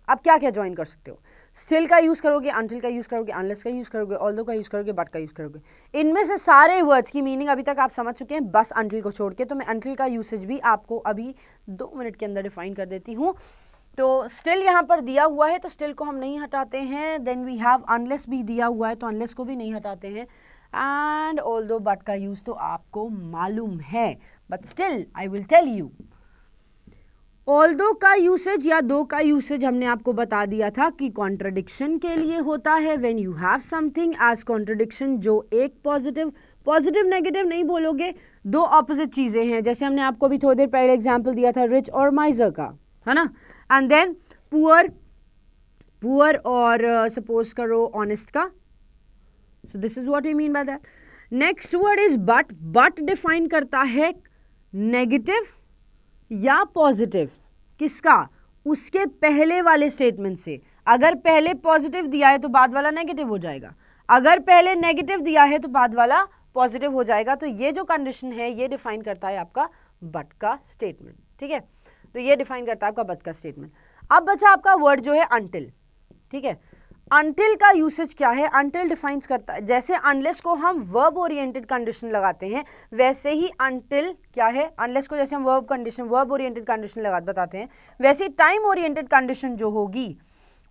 Speaker 1: अब क्या क्या ज्वाइन कर सकते हो? स्टिल का यूज़ करोगे, अनटिल का यूज़ करोगे, अनलेस का यूज़ करोगे, ऑल्दो का यूज़ करोगे, बट का यूज़ करोगे. इनमें से सारे वर्ड्स की मीनिंग अभी तक आप समझ चुके हैं, बस अनटिल को छोड़ के. तो मैं अनटिल का यूसेज भी आपको अभी 2 मिनट के अंदर डिफाइन कर देती हूँ. तो स्टिल यहाँ पर दिया हुआ है तो स्टिल को हम नहीं हटाते हैं. देन वी हैव अनलेस भी दिया हुआ है तो अनलेस को भी नहीं हटाते हैं. एंड ऑल्दो बट का यूज़ तो आपको मालूम है, but still I will tell you. Although का यूसेज या दो का यूसेज हमने आपको बता दिया था कि कॉन्ट्रडिक्शन के लिए होता है. When you have something as contradiction, जो एक पॉजिटिव नेगेटिव नहीं बोलोगे, दो ऑपोजिट चीज़ें हैं. जैसे हमने आपको अभी थोड़ी देर पहले एग्जाम्पल दिया था रिच और माइजर का, है ना. एंड देन पुअर और सपोज करो ऑनेस्ट का. So this is what we mean by that. Next word is but. But define करता है नेगेटिव या पॉजिटिव. किसका? उसके पहले वाले स्टेटमेंट से. अगर पहले पॉजिटिव दिया है तो बाद वाला नेगेटिव हो जाएगा, अगर पहले नेगेटिव दिया है तो बाद वाला पॉजिटिव हो जाएगा. तो ये जो कंडीशन है ये डिफाइन करता है आपका बट का स्टेटमेंट. ठीक है, तो ये डिफाइन करता है आपका बट का स्टेटमेंट. अब बचा आपका वर्ड जो है अनटिल. ठीक है, अनटिल का यूसेज क्या है? अनटिल डिफाइंस करता है, जैसे अनलेस को हम वर्ब ओरिएंटेड कंडीशन लगाते हैं वैसे ही अनटिल क्या है, अनलेस को जैसे हम वर्ब ओरिएंटेड कंडीशन बताते हैं, वैसे टाइम ओरिएंटेड कंडीशन जो होगी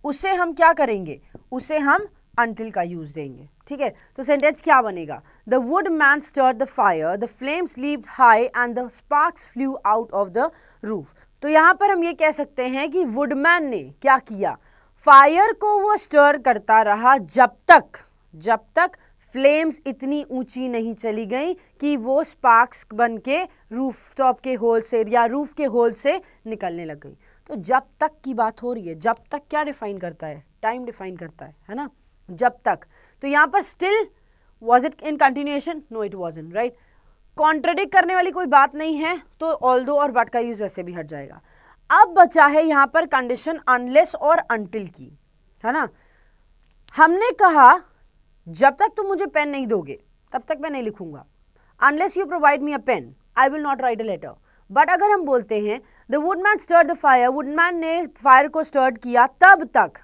Speaker 1: उसे हम क्या करेंगे, उसे हम अनटिल का यूज देंगे. ठीक है, तो सेंटेंस क्या बनेगा? The wood man stirred the fire, the flames leaped high and the sparks flew out of the roof. तो यहां पर हम ये कह सकते हैं कि वुडमैन ने क्या किया, फायर को वो स्टर करता रहा जब तक फ्लेम्स इतनी ऊंची नहीं चली गई कि वो स्पार्क्स बन के रूफ टॉप के होल से या रूफ के होल से निकलने लग गई. तो जब तक की बात हो रही है, जब तक क्या डिफाइन करता है? टाइम डिफाइन करता है ना, जब तक. तो यहां पर still was it in continuation? No it wasn't, right. Contradict करने वाली कोई बात नहीं है तो ऑल्दो और बट का यूज वैसे भी हट जाएगा. अब बचा है यहां पर कंडीशन अनलेस और अनटिल की, है ना. हमने कहा जब तक तुम मुझे पेन नहीं दोगे तब तक मैं नहीं लिखूंगा. Unless you provide me a pen I will not write a letter. But अगर हम बोलते हैं the woodman stirred the fire, woodman ने फायर को स्टर्ड किया तब तक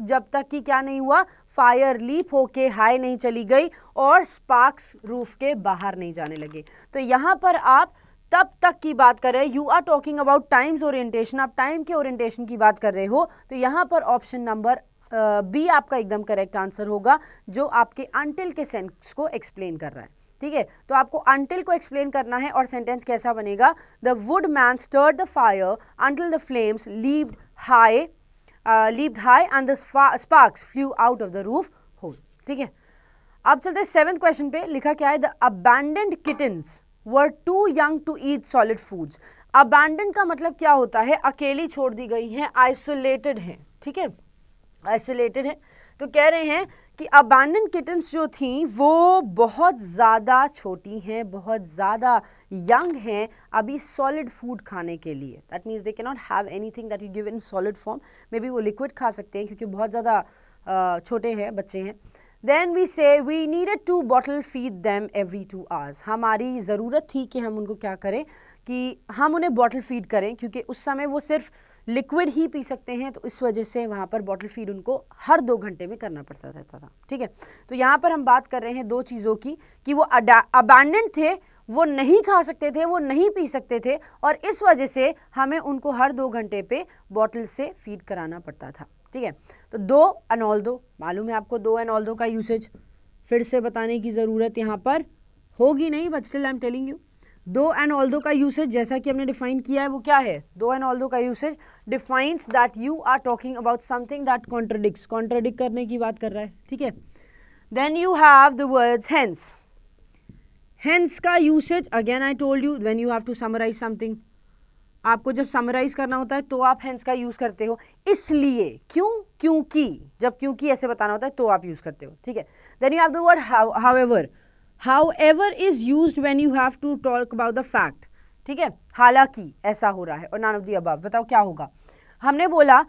Speaker 1: जब तक कि क्या नहीं हुआ, फायर लीप होके हाई नहीं चली गई और स्पार्क्स रूफ के बाहर नहीं जाने लगे. तो यहां पर आप तब तक की बात कर रहे हैं, you are talking about times orientation, आप टाइम के ओरिएंटेशन की बात कर रहे हो. तो यहां पर ऑप्शन नंबर बी आपका एकदम करेक्ट आंसर होगा, जो आपके अनटिल के सेंस को एक्सप्लेन कर रहा है. ठीक है, तो आपको until को एक्सप्लेन करना है और सेंटेंस कैसा बनेगा, the wood man stirred the fire until the flames leaped high and the sparks flew out of the roof hole. ठीक है, अब चलते हैं 7th क्वेश्चन पे. लिखा क्या है, the abandoned kittens were too young to eat solid foods. abandoned का मतलब क्या होता है, अकेली छोड़ दी गई है, आइसोलेटेड है. ठीक है, आइसोलेटेड है. तो कह रहे हैं कि abandoned kittens जो थी वो बहुत ज़्यादा छोटी हैं, बहुत ज़्यादा यंग हैं अभी सॉलिड फूड खाने के लिए. That means they can not have anything that you give in solid form. May be वो लिक्विड खा सकते हैं क्योंकि बहुत ज़्यादा छोटे हैं, बच्चे हैं. Then we say we needed to bottle feed them every 2 hours. हमारी ज़रूरत थी कि हम उनको क्या करें, कि हम उन्हें बॉटल फीड करें, क्योंकि उस समय वो सिर्फ लिक्विड ही पी सकते हैं, तो इस वजह से वहाँ पर बॉटल फीड उनको हर 2 घंटे में करना पड़ता रहता था. ठीक है, तो यहाँ पर हम बात कर रहे हैं 2 चीज़ों की, कि वो अबैंडन्ड थे, वो नहीं खा सकते थे, वो नहीं पी सकते थे, और इस वजह से हमें उनको हर 2 घंटे पे बॉटल से फीड कराना पड़ता था. ठीक है, तो 2 एंड ऑल दो, मालूम है आपको 2 एंड ऑल दो का यूसेज फिर से बताने की ज़रूरत यहाँ पर होगी नहीं, but still I am telling you. 2 and although का यूसेज जैसा कि हमने डिफाइन किया है वो क्या है, 2 एंड ऑल दो का usage defines that you are talking about something that contradicts, contradict करने की बात कर रहा है. ठीक है, then you have the words hence. Hence का usage again I told you, when you have to summarize something, आपको जब समराइज करना होता है तो आप हेंस का यूज करते हो. इसलिए, क्यों, क्योंकि, जब क्योंकि ऐसे बताना होता है तो आप यूज करते हो. ठीक है, then you have the word however. However is used when you have to talk about the fact. ठीक है, हालांकि ऐसा हो रहा है, और none of the above. बताओ क्या होगा. हमने बोला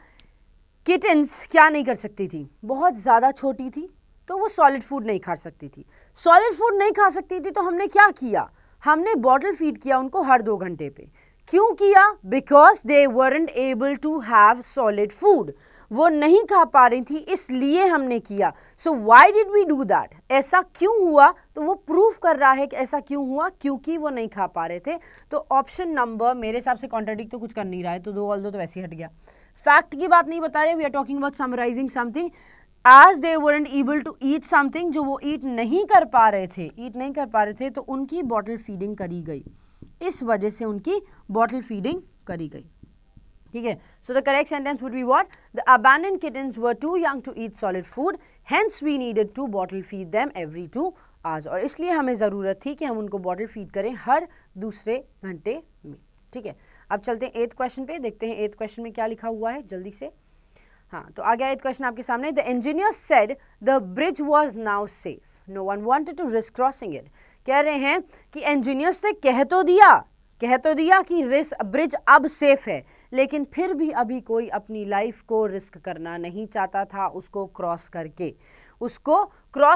Speaker 1: किटन्स क्या नहीं कर सकती थी, बहुत ज़्यादा छोटी थी तो वो सॉलिड फूड नहीं खा सकती थी. सॉलिड फूड नहीं खा सकती थी तो हमने क्या किया, हमने बॉटल फीड किया उनको हर 2 घंटे पे. क्यों किया, because they weren't able to have solid food, वो नहीं खा पा रही थी इसलिए हमने किया. So why did we do that, ऐसा क्यों हुआ, तो वो प्रूफ कर रहा है कि ऐसा क्यों हुआ, क्योंकि वो नहीं खा पा रहे थे. तो ऑप्शन नंबर मेरे हिसाब से कॉन्ट्राडिक्ट तो कुछ कर नहीं रहा है, तो 2 ऑल दो तो वैसे ही हट गया. फैक्ट की बात नहीं बता रहे, we are talking about summarising something. As they weren't able to eat something, जो वो ईट नहीं कर पा रहे थे, तो उनकी बॉटल फीडिंग करी गई, इस वजह से उनकी बॉटल फीडिंग करी गई. ठीक है, so the correct sentence would be what, the abandoned kittens were too young to eat solid food, hence we needed to bottle feed them every 2 hours. और इसलिए हमें ज़रूरत थी कि हम उनको बॉटल फीड करें हर 2 घंटे में. ठीक है, अब चलते हैं 8th क्वेश्चन पे, देखते हैं 8th क्वेश्चन में क्या लिखा हुआ है जल्दी से. हाँ, तो आ गया 8th क्वेश्चन आपके सामने. The engineer said the bridge was now safe, no one wanted to risk crossing it. कह रहे हैं कि इंजीनियर्स से कह तो दिया कि ब्रिज अब सेफ है, लेकिन फिर भी अभी कोई अपनी लाइफ को रिस्क करना नहीं चाहता था. उसको क्रॉस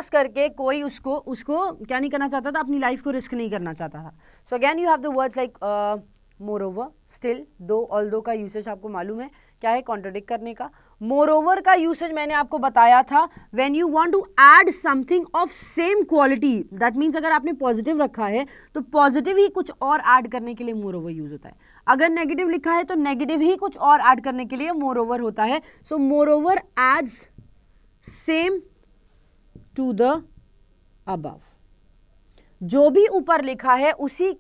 Speaker 1: करके कोई उसको क्या नहीं करना चाहता था, अपनी लाइफ को रिस्क नहीं करना चाहता था. So again you have the words like moreover, still, 2 all दो का यूसेज आपको मालूम है क्या है, कॉन्ट्रडिक्ट करने का. मोरओवर का यूसेज मैंने आपको बताया था, when you want to add something of same quality, that means अगर आपने पॉजिटिव रखा है तो पॉजिटिव ही कुछ और ऐड करने के लिए मोरओवर यूज होता है. अगर नेगेटिव लिखा है तो नेगेटिव ही कुछ और ऐड करने के लिए मोरओवर होता है. So moreover adds same to the above, जो भी ऊपर लिखा है उसी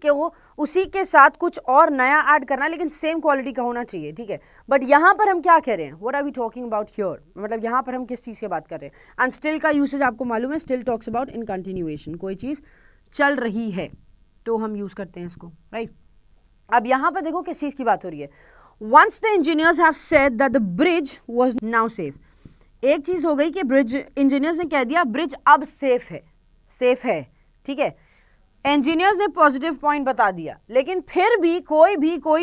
Speaker 1: के साथ कुछ और नया ऐड करना, लेकिन सेम क्वालिटी का होना चाहिए. ठीक है, बट यहां पर हम क्या कह रहे हैं, what are we talking about here, मतलब यहां पर हम किस चीज की बात कर रहे हैं. एंड स्टिल का यूसेज आपको मालूम है, still talks about in continuation, कोई चीज चल रही है तो हम यूज करते हैं इसको, राइट. अब यहां पर देखो किस चीज की बात हो रही है. Once the engineers have said that the bridge was now safe, एक चीज हो गई कि ब्रिज, इंजीनियर्स ने कह दिया ब्रिज अब सेफ है. ठीक है, इंजीनियर्स ने पॉजिटिव पॉइंट बता दिया, लेकिन फिर भी कोई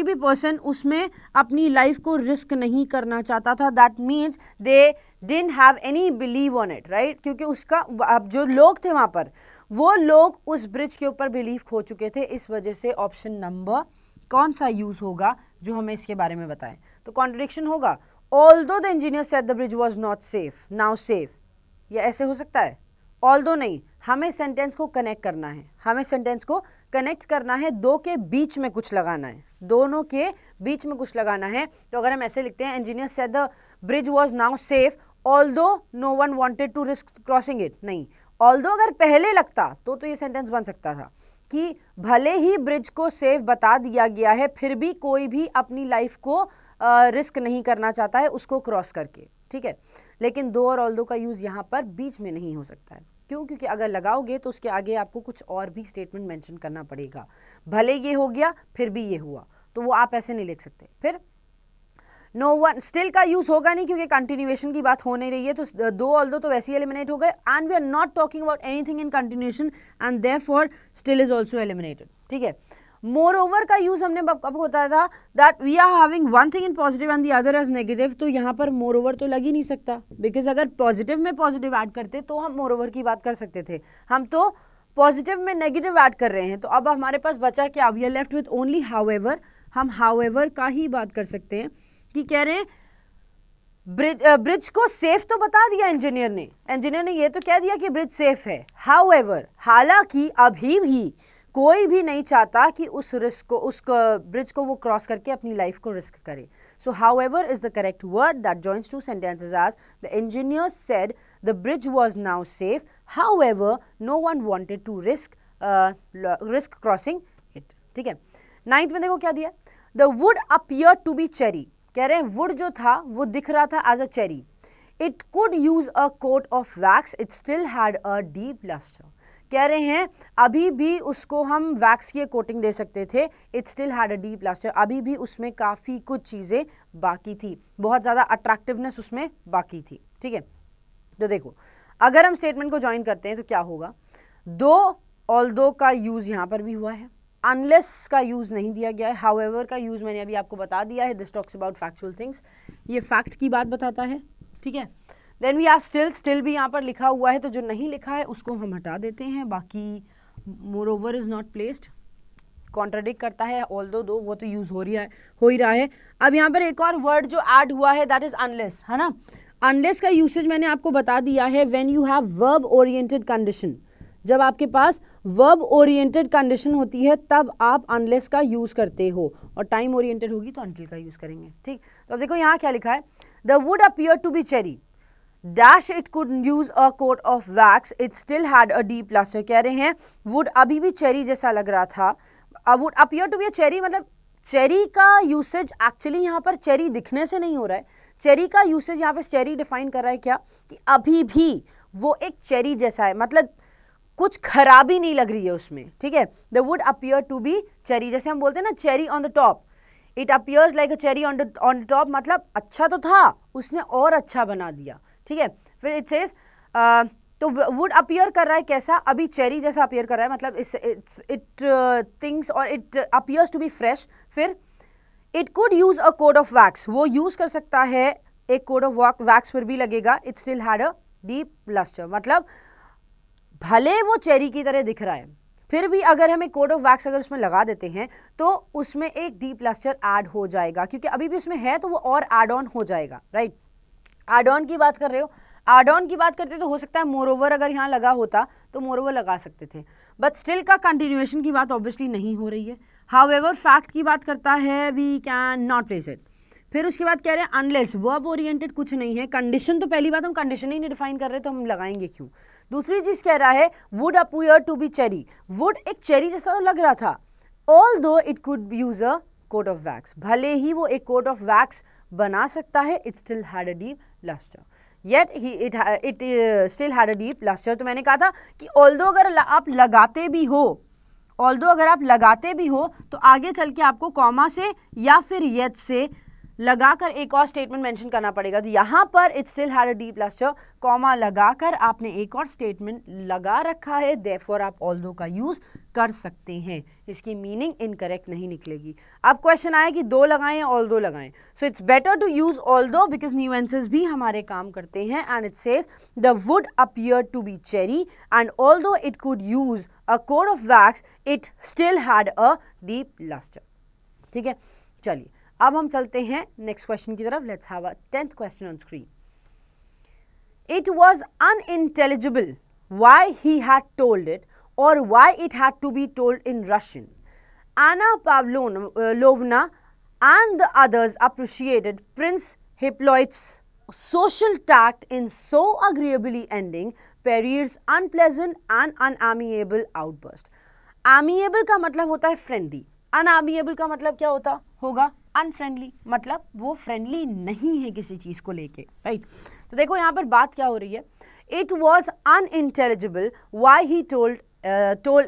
Speaker 1: भी पर्सन उसमें अपनी लाइफ को रिस्क नहीं करना चाहता था. That means they didn't have any believe on it, right, क्योंकि उसका अब जो लोग थे वहां पर, वो लोग उस ब्रिज के ऊपर बिलीव खो चुके थे. इस वजह से ऑप्शन नंबर कौन सा यूज होगा जो हमें इसके बारे में बताएं, तो कॉन्ट्रडिक्शन होगा. Although the engineer said the bridge was not safe, now safe, ये ऐसे हो सकता है. ऑल्दो नहीं, हमें सेंटेंस को कनेक्ट करना है, दो के बीच में कुछ लगाना है, दोनों के बीच में कुछ लगाना है. तो अगर हम ऐसे लिखते हैं, engineer said the bridge was now safe although no one wanted to risk crossing it, नहीं, ऑल्दो अगर पहले लगता तो ये सेंटेंस बन सकता था कि भले ही ब्रिज को सेफ बता दिया गया है, फिर भी कोई भी अपनी लाइफ को रिस्क नहीं करना चाहता है उसको क्रॉस करके, ठीक है। लेकिन दो और ऑल्दो का यूज़ यहाँ पर बीच में नहीं हो सकता है। क्यों? क्योंकि अगर लगाओगे तो उसके आगे आपको कुछ और भी स्टेटमेंट मेंशन करना पड़ेगा। भले ये हो गया फिर भी ये हुआ, तो वो आप ऐसे नहीं लिख सकते। फिर नो वन, स्टिल का यूज होगा नहीं क्योंकि कंटिन्यूएशन की बात हो नहीं रही है, तो दो ऑल्दो तो वैसे ही एलिमिनेट हो गए, and we are not talking about anything in continuation and therefore still is also eliminated, ठीक है। मोर ओवर का यूज हमने आपको बताया था that we are having one thing in positive and the other as negative, तो यहाँ पर मोर ओवर तो लग ही नहीं सकता, बिकॉज अगर पॉजिटिव में पॉजिटिव ऐड करते तो हम मोर ओवर की बात कर सकते थे, हम तो पॉजिटिव में नेगेटिव ऐड कर रहे हैं। तो अब हमारे पास बचा क्या? We are left with only however. हम हाउएवर का ही बात कर सकते हैं कि कह रहे हैं ब्रिज को सेफ तो बता दिया इंजीनियर ने ये तो कह दिया कि ब्रिज सेफ है। हाउएवर, हालांकि अभी भी कोई भी नहीं चाहता कि उस ब्रिज को वो क्रॉस करके अपनी लाइफ को रिस्क करे। So however is the correct word that joins two sentences as the engineer said the bridge was now safe, however no one wanted to risk crossing it, ठीक है। 9th में देखो क्या दिया, the wood appear to be cherry, कह रहे हैं वुड जो था वो दिख रहा था as a cherry. It could use a coat of wax, it still had a deep lustre, कह रहे हैं अभी भी उसको हम वैक्स की कोटिंग दे सकते थे, it still had a deep lustre, अभी भी उसमें काफ़ी कुछ चीज़ें बाकी थी, बहुत ज़्यादा अट्रैक्टिवनेस उसमें बाकी थी, ठीक है। तो देखो अगर हम स्टेटमेंट को ज्वाइन करते हैं तो क्या होगा, दो ऑल्दो का यूज़ यहाँ पर भी हुआ है, अनलेस का यूज़ नहीं दिया गया है, हाउएवर का यूज़ मैंने अभी आपको बता दिया है, this talks about factual things, ये फैक्ट की बात बताता है, ठीक है। देन वी हैव स्टिल भी यहाँ पर लिखा हुआ है, तो जो नहीं लिखा है उसको हम हटा देते हैं, बाकी more over is not placed, contradict करता है ऑल्दो दो, वो तो यूज़ हो ही रहा है। अब यहाँ पर एक और वर्ड जो ऐड हुआ है दैट इज अनलेस, है ना। अनलेस का यूसेज मैंने आपको बता दिया है, when you have verb oriented condition, जब आपके पास वर्ब ओरिएंटेड कंडीशन होती है तब आप अनलेस का यूज़ करते हो, और टाइम ओरिएंटेड होगी तो अनटिल का यूज़ करेंगे, ठीक। तो अब देखो यहाँ क्या लिखा है, the wood appear to be cherry dash it could use a coat of wax, it still had a deep lustre, कह रहे हैं वुड अभी भी चेरी जैसा लग रहा था, wood appear to be a cherry मतलब चेरी का यूसेज एक्चुअली यहाँ पर चेरी दिखने से नहीं हो रहा है, चेरी का यूसेज यहाँ पर चेरी डिफाइन कर रहा है क्या, कि अभी भी वो एक चेरी जैसा है, मतलब कुछ खराबी नहीं लग रही है उसमें, ठीक है। The wood appear to be cherry, जैसे हम बोलते हैं ना cherry on the top, it appears like a cherry on the top, मतलब अच्छा तो था उसने और अच्छा बना दिया, ठीक है। फिर इट सेज तो वुड अपीयर कर रहा है कैसा, अभी चेरी जैसा अपीयर कर रहा है, मतलब इट थिंग्स और it appears to be fresh. फिर it could use a coat of wax, वो यूज कर सकता है एक कोट ऑफ वैक्स, फिर भी लगेगा, it still had a deep lustre, मतलब भले वो चेरी की तरह दिख रहा है फिर भी अगर हमें कोट ऑफ वैक्स अगर उसमें लगा देते हैं तो उसमें एक डीप लस्टर ऐड हो जाएगा, क्योंकि अभी भी उसमें है तो वो और एड ऑन हो जाएगा, राइट। एड ऑन की बात कर रहे हो, एड ऑन की बात करते तो हो सकता है मोर ओवर अगर यहाँ लगा होता तो मोर ओवर लगा सकते थे, बट स्टिल का कंटिन्यूएशन की बात ऑब्वियसली नहीं हो रही है। हाउएवर फैक्ट की बात करता है, we can not place it. फिर उसके बाद कह रहे हैं अनलेस, वर्ब ओरिएंटेड कुछ नहीं है, कंडीशन तो पहली बात हम कंडीशन ही नहीं डिफाइन कर रहे तो हम लगाएंगे क्यों। दूसरी चीज कह रहा है wood appear to be cherry, wood एक चेरी जैसा तो लग रहा था, although it could use a coat of wax, भले ही वो एक कोट ऑफ वैक्स बना सकता है, it still had a deep lustre, yet it still had a deep lustre. तो मैंने कहा था कि ऑल्दो अगर आप लगाते भी हो, ऑल्दो अगर आप लगाते भी हो तो आगे चल के आपको कॉमा से या फिर येट से लगाकर एक और स्टेटमेंट मेंशन करना पड़ेगा, तो यहाँ पर it still had a deep lustre, comma लगाकर आपने एक और स्टेटमेंट लगा रखा है, देयरफॉर आप ऑल्दो का यूज कर सकते हैं, इसकी मीनिंग इनकरेक्ट नहीं निकलेगी। अब क्वेश्चन आया कि दो लगाएं ऑल्दो लगाएं, so it's better to use although because nuances भी हमारे काम करते हैं, and it says the wood appear to be cherry and although it could use a coat of wax, it still had a deep lustre, ठीक है। चलिए अब हम चलते हैं नेक्स्ट क्वेश्चन की तरफ, let's have a 10th question on screen. It was unintelligible why he had told it और why it had to be told in Russian. Anna Pavlovna and the others appreciated Prince Hippolyt's social tact in so agreeably ending Perrier's unpleasant and unamiable outburst. Amiable का मतलब होता है friendly, unamiable का मतलब क्या होता होगा unfriendly, मतलब वो friendly नहीं है किसी चीज को लेके, right? तो देखो यहाँ पर बात क्या हो रही है. It was unintelligible why he told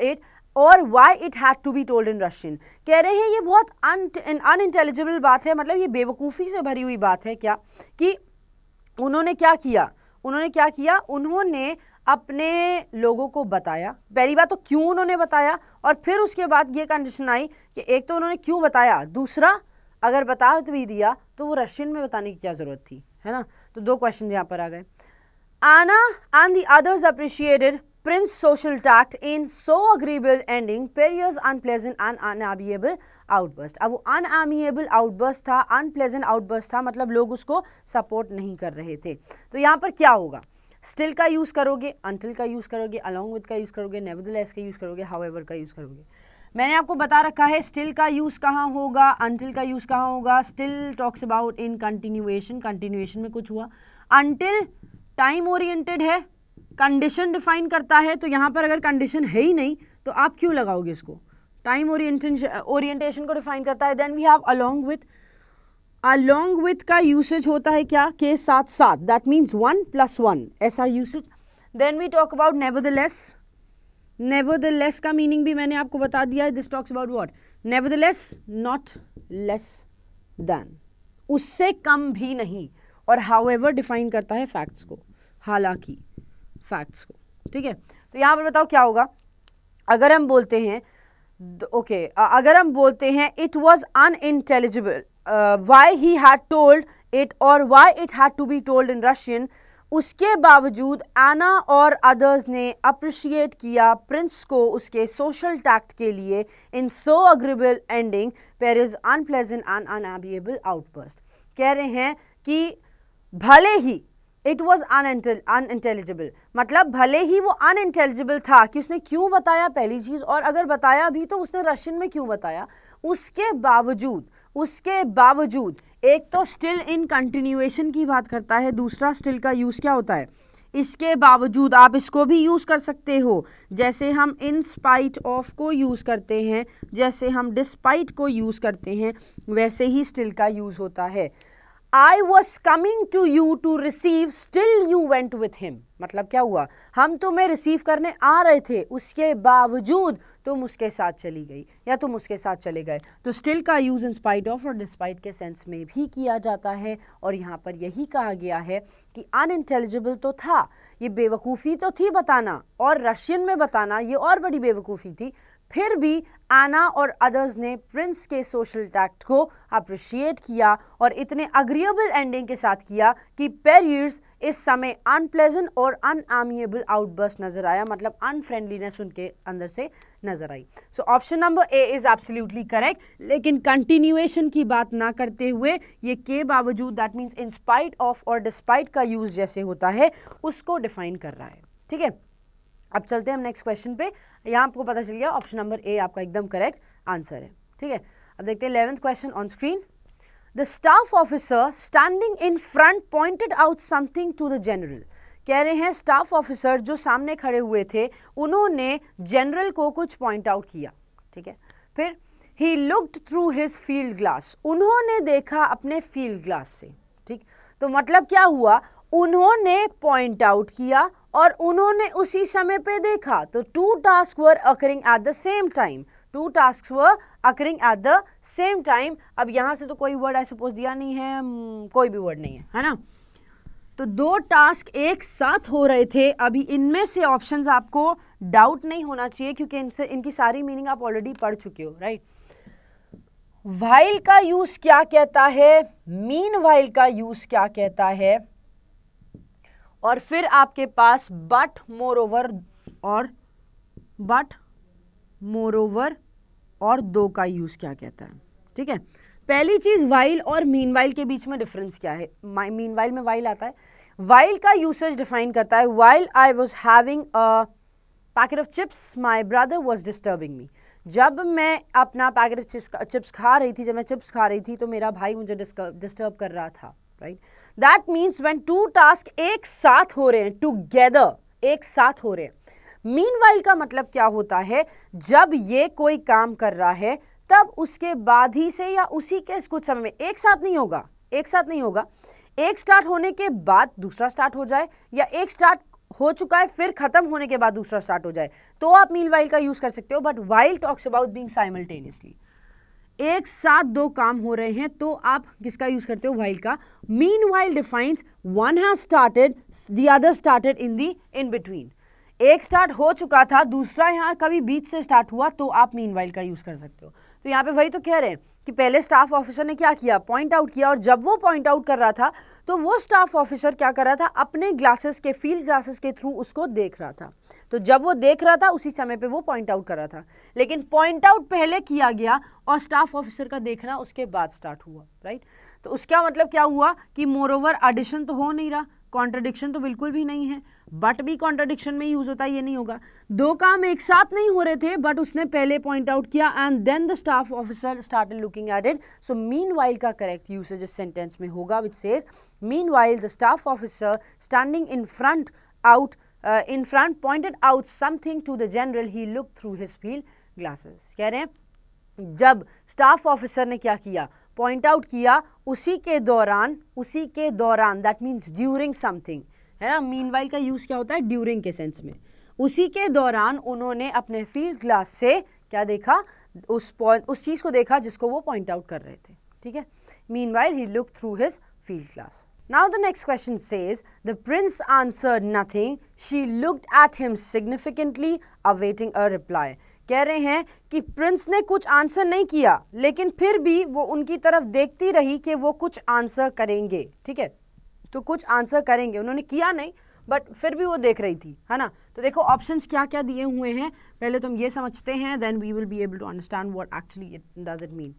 Speaker 1: it और why it had to be told in Russian. कह रहे हैं ये बहुत unintelligible बात है, मतलब ये बेवकूफ़ी से भरी हुई बात है क्या कि उन्होंने क्या किया, उन्होंने अपने लोगों को बताया. पहली बात तो क्यों उन्होंने बताया, और फिर उसके बाद ये कंडीशन आई कि एक तो उन्होंने क्यों बताया, दूसरा अगर बता भी दिया तो वो रशियन में बताने की क्या ज़रूरत थी, है ना. तो दो क्वेश्चन यहाँ पर आ गए. Anna and the others appreciated Prince's social tact in so agreeable ending Perrier's unpleasant and unamiable outburst. अब वो unamiable outburst था, unpleasant outburst था, मतलब लोग उसको सपोर्ट नहीं कर रहे थे. तो यहाँ पर क्या होगा, स्टिल का यूज़ करोगे, until का यूज़ करोगे, along with का यूज़ करोगे, nevertheless का यूज़ करोगे, however का यूज़ करोगे. मैंने आपको बता रखा है स्टिल का यूज़ कहाँ होगा, until का यूज़ कहाँ होगा. Still talks about in continuation, continuation में कुछ हुआ. until टाइम ओरिएंटेड है, कंडीशन डिफाइन करता है, तो यहाँ पर अगर कंडीशन है ही नहीं तो आप क्यों लगाओगे इसको. टाइम ओरिएंटेशन को डिफाइन करता है. Then we have along with का यूसेज होता है क्या, के साथ साथ, दैट मीन्स 1+1 ऐसा usage. Then we talk about nevertheless का मीनिंग भी मैंने आपको बता दिया है. This talks about what, nevertheless, not less than, उससे कम भी नहीं. और हाउएवर डिफाइन करता है फैक्ट्स को, हालांकि फैक्ट्स को, ठीक है. तो यहाँ पर बताओ क्या होगा, अगर हम बोलते हैं अगर हम बोलते हैं it was unintelligible why he had told it और why it had to be told in Russian, उसके बावजूद एना और अदर्स ने अप्रिशिएट किया प्रिंस को उसके सोशल टैक्ट के लिए in so agreeable ending appears unpleasant and unamiable outburst. कह रहे हैं कि भले ही इट वॉज अनइंटेलिजिबल, मतलब भले ही वो अनइंटेलिजिबल था कि उसने क्यों बताया पहली चीज़, और अगर बताया भी तो उसने रशियन में क्यों बताया. उसके बावजूद एक तो स्टिल इन कंटिन्यूएशन की बात करता है, दूसरा स्टिल का यूज़ क्या होता है, इसके बावजूद. आप इसको भी यूज़ कर सकते हो, जैसे हम इन स्पाइट ऑफ को यूज़ करते हैं, जैसे हम डिस्पाइट को यूज़ करते हैं, वैसे ही स्टिल का यूज़ होता है. I was coming to you to receive, still you went with him. मतलब क्या हुआ, हम तुम्हें रिसीव करने आ रहे थे, उसके बावजूद तुम उसके साथ चली गई या तुम उसके साथ चले गए. तो स्टिल का यूज़ इन स्पाइट ऑफ और डिस्पाइट के सेंस में भी किया जाता है. और यहाँ पर यही कहा गया है कि अनइंटेलिजिबल तो था, ये बेवकूफ़ी तो थी बताना, और रशियन में बताना ये और बड़ी बेवकूफ़ी थी. फिर भी एना और अदर्स ने प्रिंस के सोशल टैक्ट को अप्रिशिएट किया और इतने अग्रीएबल एंडिंग के साथ किया कि पेरियर्स इस समय अनप्लेजेंट और अनएमिएबल आउटबर्स्ट नजर आया, मतलब अनफ्रेंडलीनेस उनके अंदर से नजर आई. So option number A is absolutely correct. लेकिन कंटिन्यूएशन की बात ना करते हुए ये के बावजूद, that means in spite of और डिस्पाइट का यूज जैसे होता है उसको डिफाइन कर रहा है. ठीक है, अब चलते हैं हम नेक्स्ट क्वेश्चन पे. यहाँ आपको पता चल गया ऑप्शन नंबर ए आपका एकदम करेक्ट आंसर है. ठीक है, अब देखते हैं 11th question on screen. The staff officer standing in front pointed out something to the general. कह रहे हैं स्टाफ ऑफिसर जो सामने खड़े हुए थे उन्होंने जनरल को कुछ पॉइंट आउट किया. ठीक है, फिर he looked through his field glass, उन्होंने देखा अपने फील्ड ग्लास से. ठीक, तो मतलब क्या हुआ, उन्होंने पॉइंट आउट किया और उन्होंने उसी समय पे देखा. तो two task were occurring at the same time, two task were occurring at the same time. अब यहाँ से तो कोई वर्ड आई सपोज दिया नहीं है, कोई भी वर्ड नहीं है ना. तो दो टास्क एक साथ हो रहे थे. अभी इनमें से ऑप्शंस आपको डाउट नहीं होना चाहिए क्योंकि इनसे इनकी सारी मीनिंग आप ऑलरेडी पढ़ चुके हो, राइट. व्हाइल का यूज क्या कहता है, मीन व्हाइल का यूज क्या कहता है, और फिर आपके पास बट मोरोवर और दो का यूज क्या कहता है. ठीक है, पहली चीज व्हाइल और मीन व्हाइल के बीच में डिफरेंस क्या है. मीन व्हाइल में व्हाइल आता है, व्हाइल का यूसेज डिफाइन करता है while I was having a packet of chips my brother was disturbing me. जब मैं अपना पैकेट ऑफ चिप्स खा रही थी, जब मैं चिप्स खा रही थी तो मेरा भाई मुझे डिस्टर्ब कर रहा था. Right. That means when two task एक साथ हो रहे हैं, टुगेदर, एक साथ हो रहे हैं. मीनवाइल का मतलब क्या होता है, जब ये कोई काम कर रहा है तब उसके बाद ही से या उसी के कुछ समय में, एक साथ नहीं होगा, एक साथ नहीं होगा, एक स्टार्ट होने के बाद दूसरा स्टार्ट हो जाए, या एक स्टार्ट हो चुका है फिर खत्म होने के बाद दूसरा स्टार्ट हो जाए, तो आप मीनवाइल का यूज कर सकते हो. But while talks about being simultaneously, एक साथ दो काम हो रहे हैं तो आप किसका यूज करते हो, वाइल का. Meanwhile defines one has started, the other started in the in between. एक स्टार्ट हो चुका था, दूसरा यहाँ कभी बीच से स्टार्ट हुआ, तो आप मीनवाइल का यूज कर सकते हो. तो यहाँ पे वही तो कह रहे हैं कि पहले स्टाफ ऑफिसर ने क्या किया, पॉइंट आउट किया, और जब वो पॉइंट आउट कर रहा था तो वो स्टाफ ऑफिसर क्या कर रहा था, अपने ग्लासेस के, फील्ड ग्लासेस के थ्रू उसको देख रहा था. तो जब वो देख रहा था उसी समय पे वो पॉइंट आउट कर रहा था, लेकिन पॉइंट आउट पहले किया गया और स्टाफ ऑफिसर का देखना उसके बाद स्टार्ट हुआ, राइट. तो उसका मतलब क्या हुआ कि मोर ओवर एडिशन तो हो नहीं रहा, कॉन्ट्रडिक्शन तो बिल्कुल भी नहीं है, बट भी कॉन्ट्रडिक्शन में यूज होता है, ये नहीं होगा. दो काम एक साथ नहीं हो रहे थे, बट उसने पहले पॉइंट आउट किया and then the staff officer started looking at it. So meanwhile का करेक्ट यूसेज इस सेंटेंस में होगा which says meanwhile the staff officer standing in front pointed out something to the general, he looked through his field glasses. कह रहे हैं जब स्टाफ ऑफिसर ने क्या किया, पॉइंट आउट किया, उसी के दौरान दैट मीन्स ड्यूरिंग समथिंग, है ना. मीनवाइल का यूज क्या होता है, ड्यूरिंग के सेंस में. उसी के दौरान उन्होंने अपने फील्ड ग्लास से क्या देखा, उस चीज को देखा जिसको वो पॉइंट आउट कर रहे थे, ठीक है. Meanwhile he looked through his field glass. Now the next question says, the prince answered nothing. She looked at him significantly, awaiting a reply. कह रहे हैं कि प्रिंस ने कुछ आंसर नहीं किया, लेकिन फिर भी वो उनकी तरफ देखती रही कि वो कुछ आंसर करेंगे, ठीक है. तो कुछ आंसर करेंगे, उन्होंने किया नहीं, बट फिर भी वो देख रही थी, है ना. तो देखो ऑप्शंस क्या क्या दिए हुए हैं, पहले तो हम ये समझते हैं, then we will be able to understand what actually it does it mean.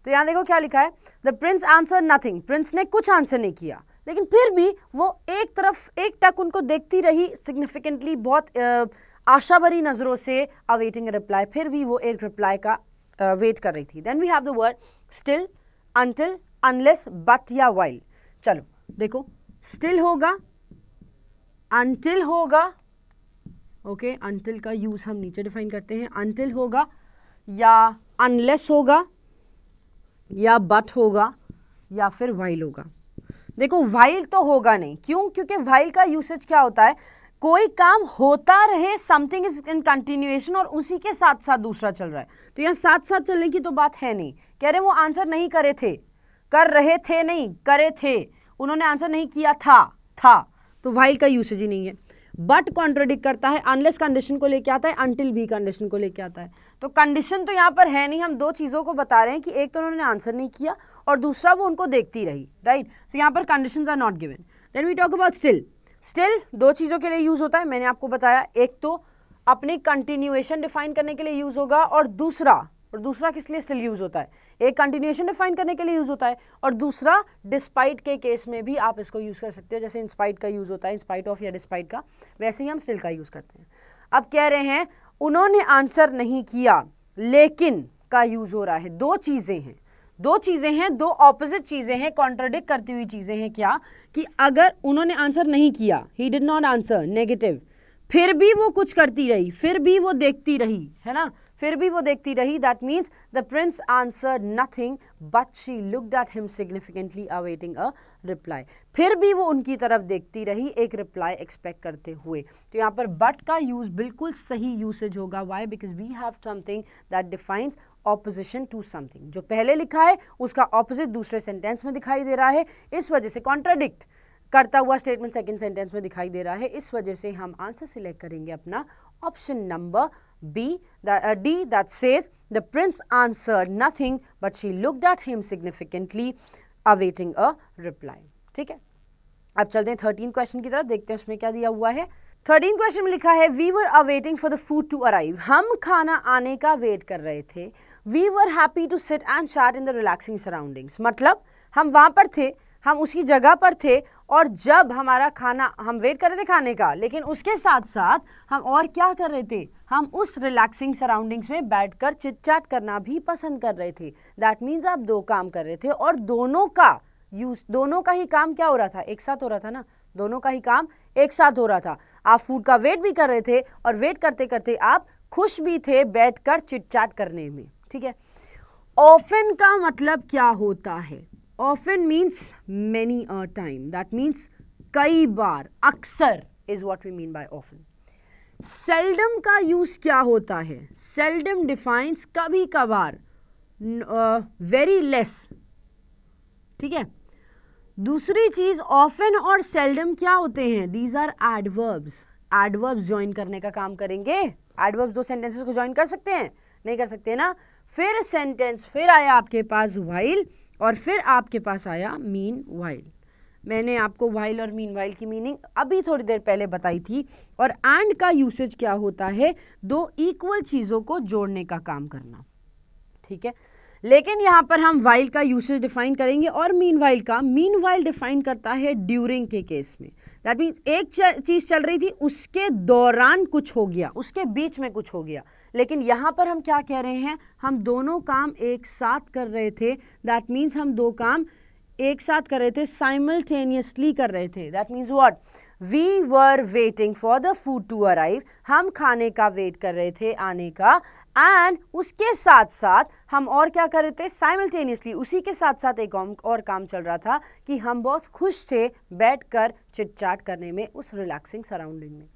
Speaker 1: तो यहाँ देखो क्या लिखा है, the prince answer nothing. Prince ने कुछ आंसर नहीं किया, लेकिन फिर भी वो एक टक उनको देखती रही, सिग्निफिकेंटली, बहुत आशा भरी नजरों से, अवेटिंग रिप्लाई. फिर भी वो एक रिप्लाई का वेट कर रही थी. Then we have the word still, until, unless, but या वाइल. चलो देखो, स्टिल होगा, अंटिल होगा, ओके, अंटिल का यूज हम नीचे डिफाइन करते हैं. अंटिल होगा, या अनलेस होगा, या बट होगा, या फिर वाइल होगा. देखो वाइल तो होगा नहीं, क्यों, क्योंकि वाइल का यूसेज क्या होता है, कोई काम होता रहे, समथिंग इज इन कंटिन्यूएशन, और उसी के साथ साथ दूसरा चल रहा है. तो यहाँ साथ साथ चलने की तो बात है नहीं. कह रहे वो आंसर नहीं करे थे, कर रहे थे नहीं, करे थे, उन्होंने आंसर नहीं किया था, तो वाइल का यूसेज ही नहीं है. बट कॉन्ट्रडिक्ट करता है, अनलेस कंडीशन को लेके आता है, अंटिल भी कंडीशन को लेके आता है. तो कंडीशन तो यहाँ पर है नहीं, हम दो चीज़ों को बता रहे हैं कि एक तो उन्होंने आंसर नहीं किया और दूसरा वो उनको देखती रही, राइट. सो यहाँ पर conditions are not given. Then we talk about still. Still दो चीज़ों के लिए यूज होता है, मैंने आपको बताया, एक तो अपनी कंटिन्यूएशन डिफाइन करने के लिए यूज होगा, और दूसरा किस लिए स्टिल यूज होता है, एक कंटिन्यूएशन डिफाइन करने के लिए यूज होता है, और दूसरा डिस्पाइट के केस में भी आप इसको यूज कर सकते हो, जैसे इंस्पाइट का यूज होता है, इंस्पाइट ऑफ या डिस्पाइट का, वैसे ही हम स्टिल का यूज करते हैं. अब कह रहे हैं उन्होंने आंसर नहीं किया, लेकिन का यूज हो रहा है. दो चीजें हैं, दो ऑपोजिट चीजें हैं, कॉन्ट्राडिक्ट करती हुई चीजें हैं. क्या कि अगर उन्होंने आंसर नहीं किया, he did not answer, negative, फिर भी वो कुछ करती रही, फिर भी वो देखती रही, है ना, फिर भी वो देखती रही. That means the Prince answered nothing but she looked at him significantly awaiting a reply. फिर भी वो उनकी तरफ देखती रही, एक रिप्लाई एक्सपेक्ट करते हुए. तो यहाँ पर बट का यूज बिल्कुल सही यूसेज होगा. Why? Because we have something that defines opposition to something. जो पहले लिखा है उसका ऑपोजिट दूसरे सेंटेंस में दिखाई दे रहा है, इस वजह से कॉन्ट्राडिक्ट करता हुआ स्टेटमेंट सेकंड सेंटेंस में दिखाई दे रहा है. इस वजह से हम आंसर सिलेक्ट करेंगे अपना option number B, D, that says the prince answered nothing but she looked at him significantly awaiting a reply. ठीक है, अब चलते हैं 13 क्वेश्चन की तरफ, देखते हैं उसमें क्या दिया हुआ है. 13 क्वेश्चन में लिखा है we were awaiting for the food to arrive. हम खाना आने का वेट कर रहे थे. We were happy to sit and chat in the relaxing surroundings. मतलब हम वहाँ पर थे, हम उसी जगह पर थे, और जब हमारा खाना, हम वेट कर रहे थे खाने का, लेकिन उसके साथ साथ हम और क्या कर रहे थे, हम उस रिलैक्सिंग सराउंडिंग्स में बैठकर चिट चैट करना भी पसंद कर रहे थे. दैट मीन्स आप दो काम कर रहे थे और दोनों का यूज, दोनों का ही काम क्या हो रहा था, एक साथ हो रहा था ना, दोनों का ही काम एक साथ हो रहा था। आप फूड का वेट भी कर रहे थे और वेट करते करते आप खुश भी थे बैठकर चिट-चैट करने में, ठीक है। ऑफन का मतलब क्या होता है, often means many a time, that means कई बार, अक्सर is what we mean by often. Seldom का यूज क्या होता है, सेल्डम डिफाइंस कभी कभार, वेरी लेस, ठीक है। दूसरी चीज ऑफन और सेल्डम क्या होते हैं, these are adverbs, adverbs join करने का काम करेंगे। एडवर्ब्स दो सेंटेंसेस को ज्वाइन कर सकते हैं, नहीं कर सकते ना। फिर सेंटेंस, फिर आया आपके पास व्हाइल और फिर आपके पास आया मीन वाइल। मैंने आपको व्हाइल और मीन वाइल की मीनिंग अभी थोड़ी देर पहले बताई थी। और एंड का यूसेज क्या होता है, दो इक्वल चीजों को जोड़ने का काम करना, ठीक है। लेकिन यहां पर हम वाइल का यूसेज डिफाइन करेंगे और मीन वाइल का, मीन वाइल डिफाइन करता है ड्यूरिंग के केस में, दैट मीन्स एक चीज चल रही थी, उसके दौरान कुछ हो गया, उसके बीच में कुछ हो गया। लेकिन यहां पर हम क्या कह रहे हैं, हम दोनों काम एक साथ कर रहे थे, दैट मीन्स हम दो काम एक साथ कर रहे थे, साइमल्टेनियसली कर रहे थे। That means what, we were waiting for the food to arrive, हम खाने का वेट कर रहे थे आने का, एंड उसके साथ साथ हम और क्या कर रहे थे, साइमल्टेनियसली उसी के साथ साथ एक और काम चल रहा था कि हम बहुत खुश थे बैठकर चिट-चैट करने में, उस रिलैक्सिंग सराउंडिंग में।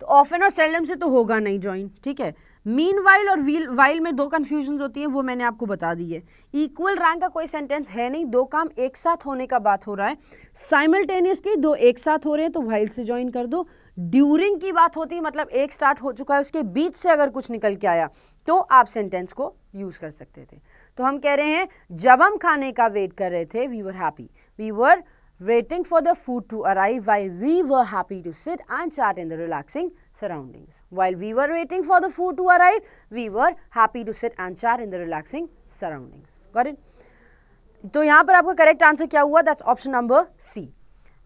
Speaker 1: तो ऑफन और सेल्डम से तो होगा नहीं ज्वाइन, ठीक है। मीन वाइल और वाइल में दो कंफ्यूजन होती हैं, वो मैंने आपको बता दी है। इक्वल रैंक का कोई सेंटेंस है नहीं, दो काम एक साथ होने का बात हो रहा है, साइमल्टेनियसली दो एक साथ हो रहे हैं तो वाइल से ज्वाइन कर दो। ड्यूरिंग की बात होती है, मतलब एक स्टार्ट हो चुका है, उसके बीच से अगर कुछ निकल के आया तो आप सेंटेंस को यूज कर सकते थे। तो हम कह रहे हैं जब हम खाने का वेट कर रहे थे, we were happy, we were waiting for the food to arrive while we were happy to sit and chat in the relaxing surroundings. While we were waiting for the food to arrive, we were happy to sit and chat in the relaxing surroundings. Got it? तो यहाँ पर आपका करेक्ट आंसर क्या हुआ, that's option number C.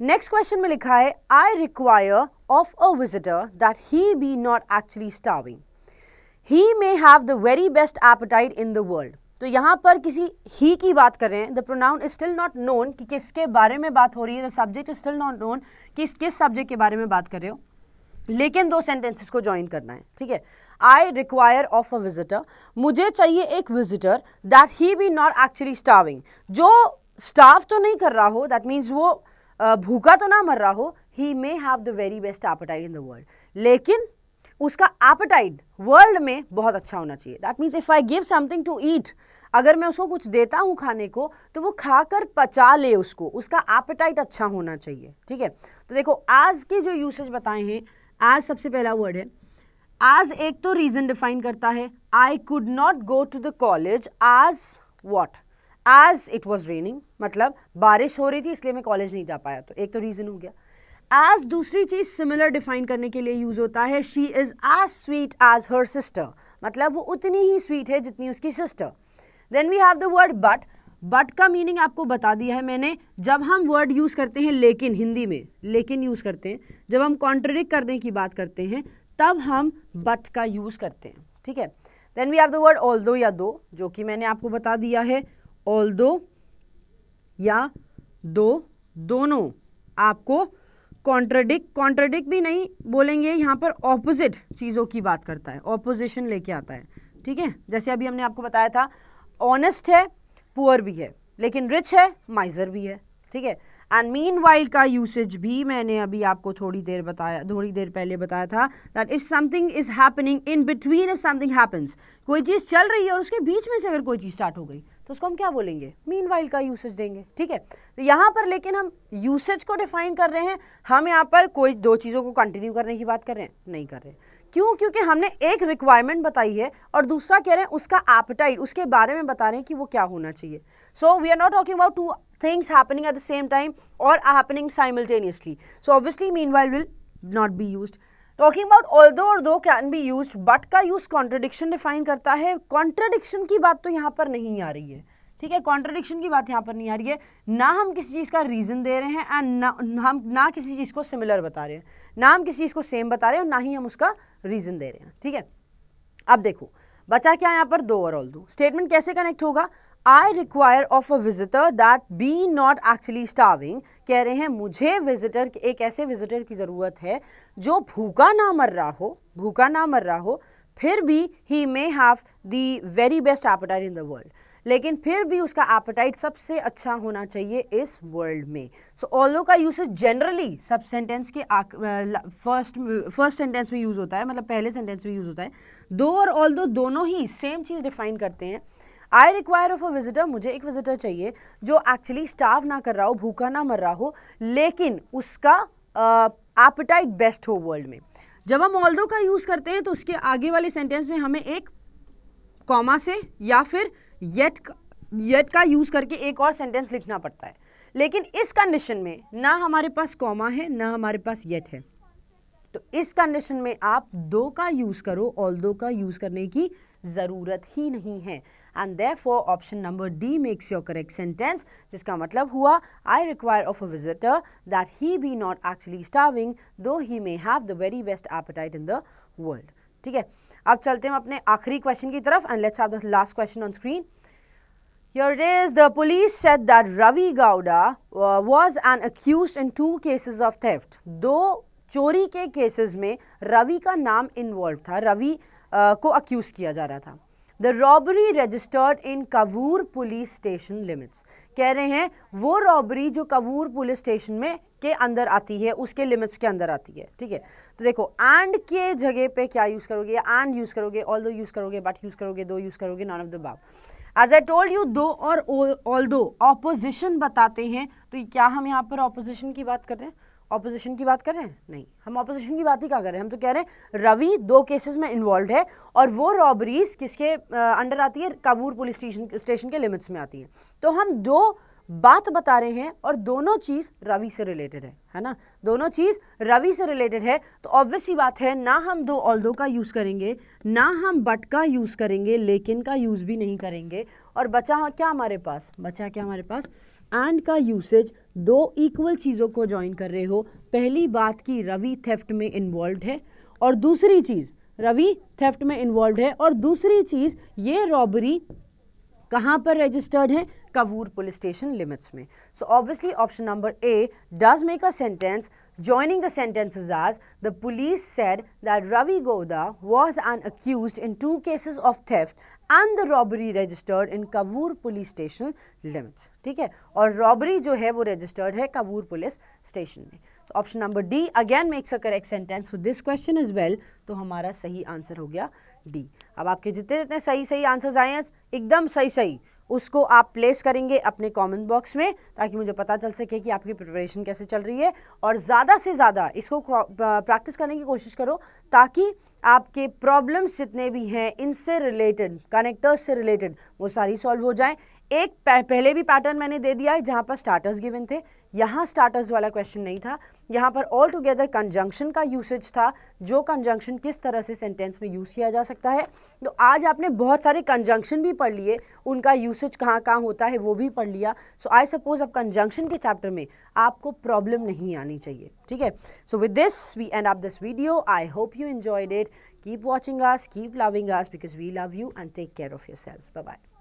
Speaker 1: Next question में लिखा है, I require of a visitor that he be not actually starving, he may have the very best appetite in the world. तो यहाँ पर किसी ही की बात कर रहे हैं, the pronoun is still not known कि किसके बारे में बात हो रही है, the subject is still not known कि किस सब्जेक्ट के बारे में बात कर रहे हो, लेकिन दो सेंटेंसेस को ज्वाइन करना है, ठीक है। I require of a visitor, मुझे चाहिए एक visitor that he be not actually starving, जो स्टार्व तो नहीं कर रहा हो, दैट मीन्स वो भूखा तो ना मर रहा हो, he may have the very best appetite in the world, लेकिन उसका एपेटाइट वर्ल्ड में बहुत अच्छा होना चाहिए। That means if I give something to eat, अगर मैं उसको कुछ देता हूँ खाने को तो वो खाकर पचा ले उसको, उसका एपेटाइट अच्छा होना चाहिए, ठीक है। तो देखो आज की जो यूसेज बताए हैं, आज सबसे पहला वर्ड है, आज एक तो रीजन डिफाइन करता है, I could not go to the college as what, as it was raining, मतलब बारिश हो रही थी इसलिए मैं कॉलेज नहीं जा पाया, तो एक तो रीजन हो गया। एज दूसरी चीज सिमिलर डिफाइन करने के लिए यूज होता है, she is as sweet as her sister, मतलब वो उतनी ही स्वीट है जितनी उसकी sister. Then we have the word but, but का मीनिंग आपको बता दिया है मैंने, जब हम वर्ड यूज करते हैं लेकिन, हिंदी में लेकिन यूज करते हैं, जब हम कॉन्ट्रडिक्ट करने की बात करते हैं तब हम बट का यूज करते हैं, ठीक है। Then we have the word although या दो, जो कि मैंने आपको बता दिया है, ऑल्दो या दो, दोनों आपको कॉन्ट्रडिक्ट भी नहीं बोलेंगे, यहाँ पर ऑपोजिट चीज़ों की बात करता है, ऑपोजिशन लेके आता है, ठीक है। जैसे अभी हमने आपको बताया था, ऑनेस्ट है पुअर भी है, लेकिन रिच है माइजर भी है, ठीक है। एंड मीनवाइल का यूसेज भी मैंने अभी आपको थोड़ी देर पहले बताया था, that if something is happening in between, if something happens, कोई चीज़ चल रही है और उसके बीच में से अगर कोई चीज़ स्टार्ट हो गई तो उसको हम क्या बोलेंगे, मीनवाइल का यूसेज देंगे, ठीक है। तो यहाँ पर लेकिन हम यूसेज को डिफाइन कर रहे हैं, हम यहाँ पर कोई दो चीज़ों को कंटिन्यू करने की बात कर रहे हैं, नहीं कर रहे। क्यों? क्योंकि हमने एक रिक्वायरमेंट बताई है और दूसरा कह रहे हैं उसका एपेटाइट, उसके बारे में बता रहे हैं कि वो क्या होना चाहिए। So we are not talking about two things happening at the same time और happening simultaneously, so obviously meanwhile will not be used. Talking about although और though can be used, but का यूज कॉन्ट्रडिक्शन डिफाइन करता है, कॉन्ट्रडिक्शन की बात तो यहाँ पर नहीं आ रही है, ठीक है। कॉन्ट्रडिक्शन की बात यहाँ पर नहीं आ रही है, ना हम किसी चीज़ का रीज़न दे रहे हैं एंड हम ना किसी चीज़ को सिमिलर बता रहे हैं, ना हम किसी चीज़ को सेम बता रहे हैं और ना ही हम उसका रीज़न दे रहे हैं, ठीक है। अब देखो बचा क्या यहाँ पर, दो और ऑल्दो। स्टेटमेंट कैसे कनेक्ट होगा, I require of a visitor that be not actually starving. कह रहे हैं मुझे विजिटर, एक ऐसे विजिटर की ज़रूरत है जो भूखा ना मर रहा हो, फिर भी he may have the very best appetite in the world. लेकिन फिर भी उसका एपेटाइट सबसे अच्छा होना चाहिए इस वर्ल्ड में. सो ऑल्दो का यूसेज जनरली सब सेंटेंस के फर्स्ट सेंटेंस में यूज़ होता है, मतलब पहले सेंटेंस में यूज़ होता है. दो और ऑल्दो दोनों ही सेम चीज़ डिफाइन करते हैं. आई रिक्वायर ऑफ अ विजिटर, मुझे एक विजिटर चाहिए जो एक्चुअली स्टार्व ना कर रहा हो, भूखा ना मर रहा हो, लेकिन उसका एपेटाइट बेस्ट हो वर्ल्ड में. जब हम ऑल्दो का यूज़ करते हैं तो उसके आगे वाले सेंटेंस में हमें एक कॉमा से या फिर येट का यूज़ करके एक और सेंटेंस लिखना पड़ता है. लेकिन इस कंडीशन में ना हमारे पास कॉमा है ना हमारे पास येट है, तो इस कंडीशन में आप दो का यूज़ करो, ऑल्दो का यूज़ करने की ज़रूरत ही नहीं है. And therefore option number D makes your correct sentence, जिसका मतलब हुआ I require of a visitor that he be not actually starving though he may have the very best appetite in the world. ठीक है, अब चलते हैं अपने आखिरी क्वेश्चन की तरफ and let's have the last question on screen. Here it is. The police said that Ravi Gowda was an accused in 2 cases of theft. 2 चोरी के केसेस में रवि का नाम इन्वॉल्व था, रवि को अक्यूज किया जा रहा था. The robbery registered in Kavur police station limits. कह रहे हैं वो रॉबरी जो कवूर पुलिस स्टेशन में के अंदर आती है, उसके लिमिट्स के अंदर आती है. ठीक है, तो देखो एंड के जगह पे क्या यूज़ करोगे, एंड यूज़ करोगे, ऑल्दो यूज़ करोगे, बट यूज़ करोगे, दो यूज़ करोगे, none of the above. As I told you, though और ऑल्दो ऑपोजिशन बताते हैं. तो क्या हम यहाँ पर ऑपोजिशन की बात कर रहे हैं? ऑपोजिशन की बात कर रहे हैं? नहीं, हम ऑपोजिशन की बात ही क्या कर रहे हैं. हम तो कह रहे हैं रवि 2 केसेस में इन्वॉल्व है और वो रॉबरीज किसके अंडर आती है, कवूर पुलिस स्टेशन के लिमिट्स में आती है. तो हम 2 बात बता रहे हैं और दोनों चीज़ रवि से रिलेटेड है ना, दोनों चीज़ रवि से रिलेटेड है. तो ऑब्वियस ही बात है, ना हम दो ऑल्दो का यूज़ करेंगे, ना हम बट का यूज़ करेंगे, लेकिन का यूज़ भी नहीं करेंगे. और बचा क्या हमारे पास, एंड का यूसेज. 2 इक्वल चीज़ों को ज्वाइन कर रहे हो. पहली बात की रवि थेफ्ट में इन्वॉल्व है, और दूसरी चीज़ रवि थेफ्ट में इन्वॉल्व है, और दूसरी चीज़ ये रॉबरी कहाँ पर रजिस्टर्ड है, कवूर पुलिस स्टेशन लिमिट्स में. So obviously option number A does make a sentence. Joining the sentences as the police said that Ravi Gowda was an accused in 2 cases of theft and the robbery registered in Kavur police station limits. ठीक है, और robbery जो है वो registered है Kavur police station में. So option number D again makes a correct sentence for this question as well. तो हमारा सही आंसर हो गया D. अब आपके जितने सही आंसर्स आए हैं एकदम सही, उसको आप प्लेस करेंगे अपने कमेंट बॉक्स में, ताकि मुझे पता चल सके कि आपकी प्रिपरेशन कैसे चल रही है. और ज़्यादा से ज़्यादा इसको प्रैक्टिस करने की कोशिश करो, ताकि आपके प्रॉब्लम्स जितने भी हैं इनसे रिलेटेड, कनेक्टर्स से रिलेटेड, वो सारी सॉल्व हो जाएं. एक पहले भी पैटर्न मैंने दे दिया है जहाँ पर स्टार्टर्स गिवन थे, यहाँ स्टार्टर्स वाला क्वेश्चन नहीं था. यहाँ पर ऑल टुगेदर कंजंक्शन का यूसेज था, जो कंजंक्शन किस तरह से सेंटेंस में यूज़ किया जा सकता है. तो आज आपने बहुत सारे कंजंक्शन भी पढ़ लिए, उनका यूसेज कहाँ होता है वो भी पढ़ लिया. सो आई सपोज अब कंजंक्शन के चैप्टर में आपको प्रॉब्लम नहीं आनी चाहिए. ठीक है, so with this we end up this video. I hope you enjoyed it. Keep watching us, keep loving us, because we love you, and take care of yourselves. Bye bye.